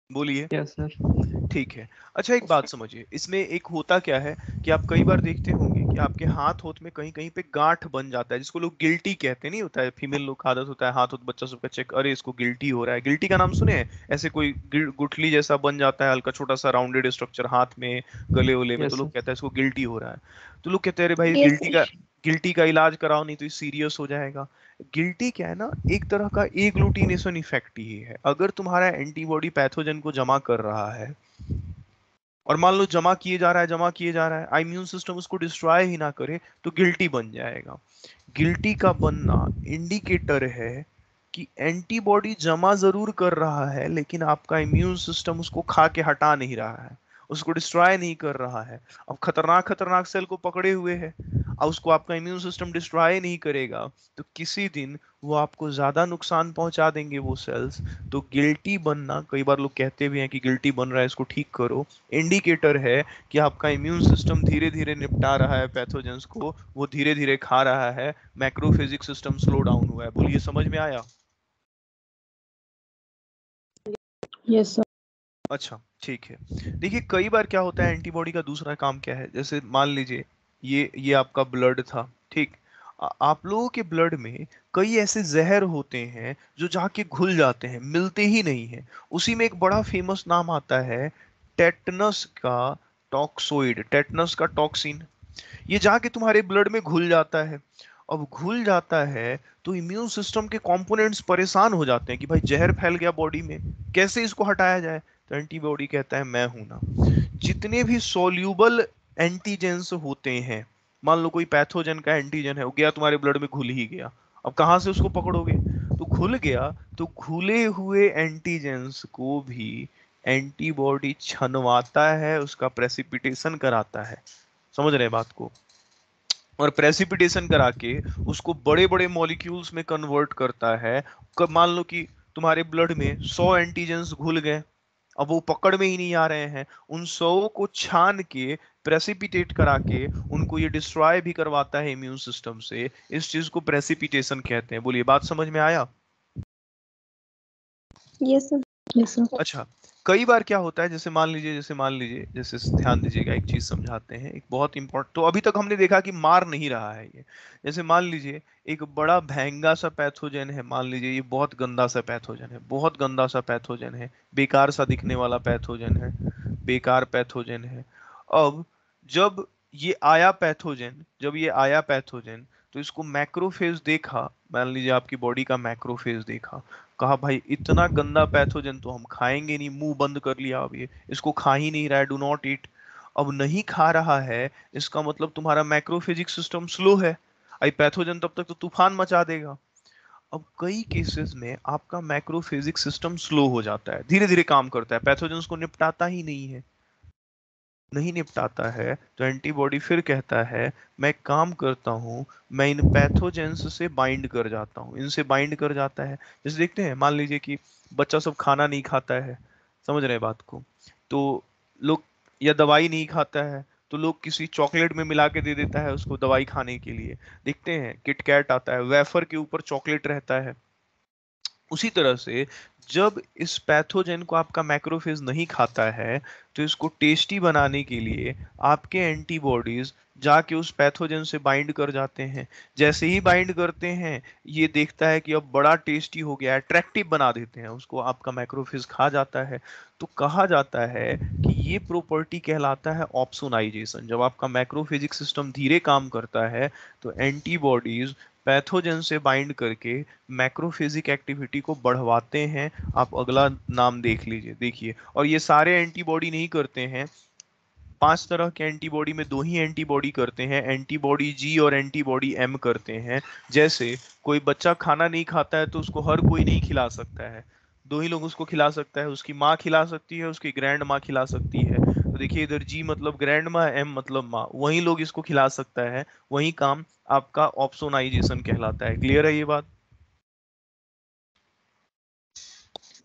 बोलिए। Yes sir. ठीक है। अच्छा एक बात समझिए, इसमें एक होता क्या है कि आप कई बार देखते होंगे कि आपके हाथ होथ में कहीं कहीं पे गांठ बन जाता है, जिसको लोग गिल्टी कहते हैं, नहीं होता है, फीमेल लोग का आदत होता है हाथ होथ बच्चा सबका चेक, अरे इसको गिल्टी हो रहा है। गिल्टी का नाम सुने हैं? ऐसे कोई गुठली जैसा बन जाता है, हल्का छोटा सा राउंडेड स्ट्रक्चर हाथ में, गले वले में, तो यस लोग सर। कहते हैं इसको गिल्टी हो रहा है। तो लोग कहते हैं अरे भाई Yes, sir. गिल्टी का इलाज कराओ, नहीं तो सीरियस हो जाएगा। गिल्टी क्या है ना, एक तरह का एग्लूटिनेशन इफेक्ट ही है। अगर तुम्हारा एंटीबॉडी पैथोजन को जमा कर रहा है, और मान लो जमा किए जा रहा है, जमा किए जा रहा है, इम्यून सिस्टम उसको डिस्ट्रॉय ही ना करे, तो गिल्टी बन जाएगा। गिल्टी का बनना इंडिकेटर है कि एंटीबॉडी जमा जरूर कर रहा है, लेकिन आपका इम्यून सिस्टम उसको खा के हटा नहीं रहा है, उसको डिस्ट्रॉय नहीं कर रहा है। अब खतरनाक खतरनाक सेल को पकड़े हुए है, और उसको आपका इम्यून सिस्टम डिस्ट्रॉय नहीं करेगा, तो किसी दिन वो आपको ज्यादा नुकसान पहुंचा देंगे वो सेल्स। तो गिल्टी बनना, कई बार लोग कहते भी हैं कि गिल्टी बन रहा है इसको ठीक करो, इंडिकेटर है कि आपका इम्यून सिस्टम धीरे धीरे निपटा रहा है पैथोजेंस को, वो धीरे धीरे खा रहा है, मैक्रोफेजिक सिस्टम स्लो डाउन हुआ है। बोलिए, समझ में आया? Yes, sir. अच्छा ठीक है। देखिए कई बार क्या होता है, एंटीबॉडी का दूसरा काम क्या है, जैसे मान लीजिए ये आपका ब्लड था, ठीक। आप लोगों के ब्लड में कई ऐसे जहर होते हैं जो जाके घुल जाते हैं, मिलते ही नहीं है। उसी में एक बड़ा फेमस नाम आता है टेटनस का टॉक्सोइड, टेटनस का टॉक्सिन। ये जाके तुम्हारे ब्लड में घुल जाता है। अब घुल जाता है तो इम्यून सिस्टम के कंपोनेंट्स परेशान हो जाते हैं कि भाई जहर फैल गया बॉडी में, कैसे इसको हटाया जाए। तो एंटीबॉडी कहता है मैं हूं ना। जितने भी सोल्यूबल एंटीजेंस होते हैं, मान लो कोई पैथोजन का एंटीजन है, वो गया तुम्हारे ब्लड में, घुल ही गया। अब कहाँ से उसको पकड़ोगे? तो घुल गया तो घुले हुए एंटीजेंस को भी एंटीबॉडी छनवाता है, उसका प्रेसिपिटेशन कराता है। समझ रहे हैं बात को? और प्रेसिपिटेशन करा के उसको बड़े बड़े मॉलिक्यूल्स में कन्वर्ट करता है। मान लो कि तुम्हारे ब्लड में 100 एंटीजेंस घुल गए, अब वो पकड़ में ही नहीं आ रहे हैं, उन 100 को छान के प्रेसिपिटेट करा के उनको ये डिस्ट्रॉय भी करवाता है इम्यून सिस्टम से। इस चीज को प्रेसिपिटेशन कहते हैं। बोलिए, बात समझ में आया? Yes, sir. Yes, sir. अच्छा, कई बार क्या होता है, जैसे मान लीजिए, जैसे ध्यान दीजिएगा, एक चीज समझाते हैं, एक बहुत इंपॉर्टेंट। तो अभी तक हमने देखा कि मार नहीं रहा है ये। जैसे मान लीजिए एक बड़ा महंगा सा पैथोजन है, मान लीजिए ये बहुत गंदा सा पैथोजन है, बहुत गंदा सा पैथोजन है, बेकार सा दिखने वाला पैथोजन है, बेकार पैथोजन है। अब जब जब ये आया पैथोजन, तो इसको मैक्रोफेज देखा, मान लीजिए आपकी बॉडी का मैक्रोफेज देखा, कहा भाई इतना गंदा पैथोजन तो हम खाएंगे नहीं, मुंह बंद कर लिया। अब ये इसको खा ही नहीं रहा है, डू नॉट ईट। अब नहीं खा रहा है, इसका मतलब तुम्हारा मैक्रोफेजिक सिस्टम स्लो है। आई पैथोजन तब तक तो तूफान मचा देगा। अब कई केसेस में आपका मैक्रोफेजिक सिस्टम स्लो हो जाता है, धीरे धीरे काम करता है, पैथोजन को निपटाता ही नहीं है। नहीं निपटाता है तो एंटीबॉडी फिर कहता है मैं काम करता हूँ, मैं इन पैथोजेंस से बाइंड कर जाता हूँ, इनसे बाइंड कर जाता है। जैसे देखते हैं, मान लीजिए कि बच्चा सब खाना नहीं खाता है, समझ रहे हैं बात को? तो लोग, या दवाई नहीं खाता है तो लोग किसी चॉकलेट में मिला के दे देता है उसको दवाई खाने के लिए। देखते हैं किटकैट आता है, वेफर के ऊपर चॉकलेट रहता है। उसी तरह से जब इस पैथोजेन को आपका मैक्रोफेज नहीं खाता है, तो इसको टेस्टी बनाने के लिए आपके एंटीबॉडीज जाके उस पैथोजेन से बाइंड कर जाते हैं। जैसे ही बाइंड करते हैं, ये देखता है कि अब बड़ा टेस्टी हो गया, अट्रैक्टिव बना देते हैं उसको, आपका मैक्रोफेज खा जाता है। तो कहा जाता है कि ये प्रॉपर्टी कहलाता है ऑप्सोनाइजेशन। जब आपका मैक्रोफेजिक सिस्टम धीरे काम करता है, तो एंटीबॉडीज पैथोजन से बाइंड करके मैक्रोफेजिक एक्टिविटी को बढ़वाते हैं। आप अगला नाम देख लीजिए, देखिए। और ये सारे एंटीबॉडी नहीं करते हैं, 5 तरह के एंटीबॉडी में 2 ही एंटीबॉडी करते हैं, एंटीबॉडी जी और एंटीबॉडी एम करते हैं। जैसे कोई बच्चा खाना नहीं खाता है तो उसको हर कोई नहीं खिला सकता है, 2 ही लोग उसको खिला सकता है, उसकी माँ खिला सकती है, उसकी ग्रैंड माँ खिला सकती है। तो देखिए इधर जी मतलब ग्रैंड माँ, एम मतलब माँ, वही लोग इसको खिला सकता है। वही काम आपका ऑप्सोनाइजेशन कहलाता है। क्लियर है ये बात?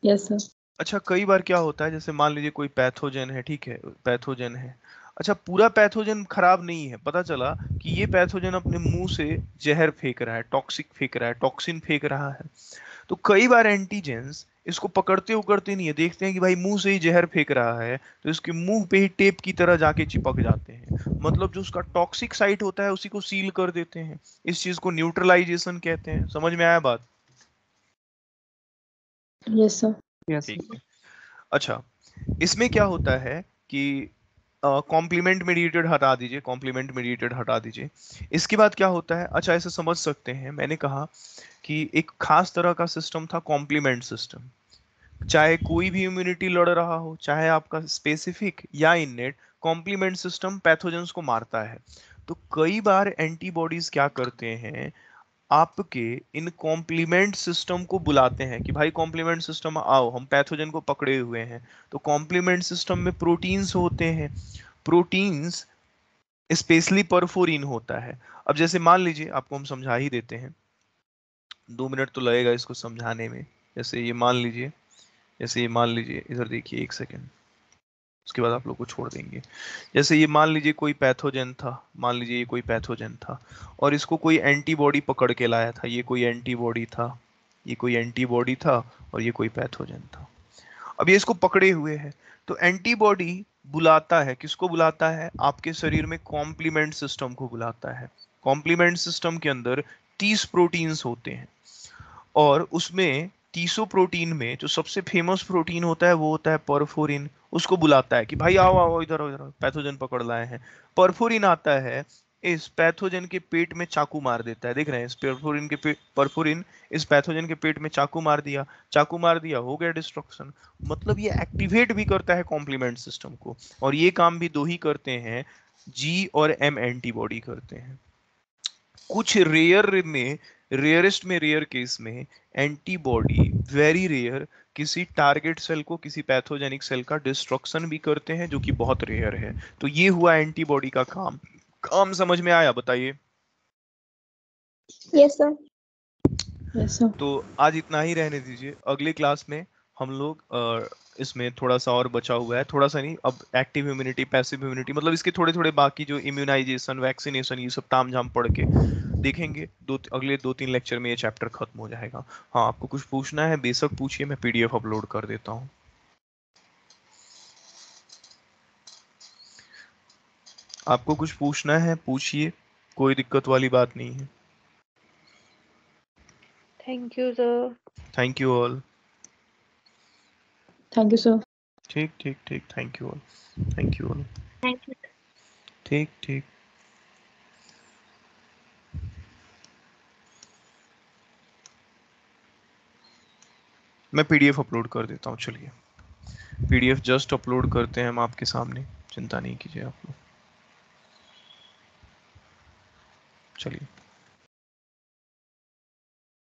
Yes, sir. अच्छा, कई बार क्या होता है, जैसे मान लीजिए कोई पैथोजन है, ठीक है, पैथोजन है। अच्छा, पूरा पैथोजन खराब नहीं है, पता चला कि ये पैथोजन अपने मुंह से जहर फेंक रहा है, टॉक्सिक फेंक रहा है, टॉक्सिन फेंक रहा है। तो कई बार एंटीजेंस इसको पकड़ते उकड़ते नहीं है, देखते हैं कि भाई मुंह से ही जहर फेंक रहा है, तो इसके मुंह पे ही टेप की तरह जाके चिपक जाते हैं। मतलब जो उसका टॉक्सिक साइट होता है उसी को सील कर देते हैं। इस चीज को न्यूट्रलाइजेशन कहते हैं। समझ में आया बात? Yes, sir. Yes, ठीक sir. है। अच्छा, इसमें क्या होता है कि कॉम्प्लीमेंट मेडिएटेड हटा दीजिए, कॉम्प्लीमेंट मेडिएटेड हटा दीजिए। इसके बाद क्या होता है, अच्छा ऐसे समझ सकते हैं, मैंने कहा कि एक खास तरह का सिस्टम था कॉम्प्लीमेंट सिस्टम। चाहे कोई भी इम्यूनिटी लड़ रहा हो, चाहे आपका स्पेसिफिक या इननेट, कॉम्प्लीमेंट सिस्टम पैथोजेंस को मारता है। तो कई बार एंटीबॉडीज क्या करते हैं, आपके इन कॉम्प्लीमेंट सिस्टम को बुलाते हैं कि भाई कॉम्प्लीमेंट सिस्टम आओ, हम पैथोजन को पकड़े हुए हैं। तो कॉम्प्लीमेंट सिस्टम में प्रोटीन्स होते हैं, प्रोटीन्स स्पेशली परफोरिन होता है। अब जैसे मान लीजिए, आपको हम समझा ही देते हैं, 2 मिनट तो लगेगा इसको समझाने में। जैसे ये मान लीजिए, इधर देखिए, एक सेकेंड, उसके बाद आप लोग को छोड़ देंगे। जैसे ये मान लीजिए कोई पैथोजन था, मान लीजिए ये कोई पैथोजन था, और इसको कोई एंटीबॉडी पकड़ के लाया था, ये कोई एंटीबॉडी था, ये कोई एंटीबॉडी था, और ये कोई पैथोजन था। अब ये इसको पकड़े हुए है, तो एंटीबॉडी बुलाता है, किसको बुलाता है? आपके शरीर में कॉम्प्लीमेंट सिस्टम को बुलाता है। कॉम्प्लीमेंट सिस्टम के अंदर 30 प्रोटीन्स होते हैं और उसमें 30 प्रोटीन में जो सबसे फेमस प्रोटीन होता है वो होता है परफोरिन। उसको बुलाता है कि भाई आओ आओ इधर आओ, इधर पैथोजन पकड़ लाए हैं। परफोरिन आता है, इस पैथोजन के पेट में चाकू मार देता है। देख रहे हैं, इस परफोरिन इस पैथोजन के पेट में चाकू मार दिया, हो गया डिस्ट्रक्शन। मतलब ये एक्टिवेट भी करता है कॉम्प्लीमेंट सिस्टम को, और ये काम भी दो ही करते हैं, जी और एम एंटीबॉडी करते हैं। कुछ रेयरेस्ट में रेयर केस में एंटीबॉडी वेरी रेयर किसी टारगेट सेल को, किसी पैथोजेनिक सेल का डिस्ट्रक्शन भी करते हैं, जो कि बहुत रेयर है। तो ये हुआ एंटीबॉडी का काम। काम समझ में आया? बताइए। Yes sir. Yes sir. तो आज इतना ही रहने दीजिए। अगली क्लास में हम लोग इसमें थोड़ा सा और बचा हुआ है, थोड़ा सा नहीं, अब एक्टिव इम्यूनिटी, पैसिव इम्यूनिटी, मतलब इसके थोड़े थोड़े बाकी जो इम्यूनाइजेशन, वैक्सीनेशन, ये सब तामझाम पढ़ के देखेंगे। अगले 2-3 लेक्चर में ये चैप्टर खत्म हो जाएगा। हाँ, आपको कुछ पूछना है बेशक पूछिए, मैं पीडीएफ अपलोड कर देता हूँ। आपको कुछ पूछना है पूछिए, कोई दिक्कत वाली बात नहीं है। Thank you sir. Thank you all. Thank you sir. ठीक ठीक ठीक, thank you all, thank you all. Thank you. ठीक ठीक। मैं पीडीएफ अपलोड कर देता हूँ। चलिए, पीडीएफ जस्ट अपलोड करते हैं हम आपके सामने, चिंता नहीं कीजिए आप लोग। चलिए।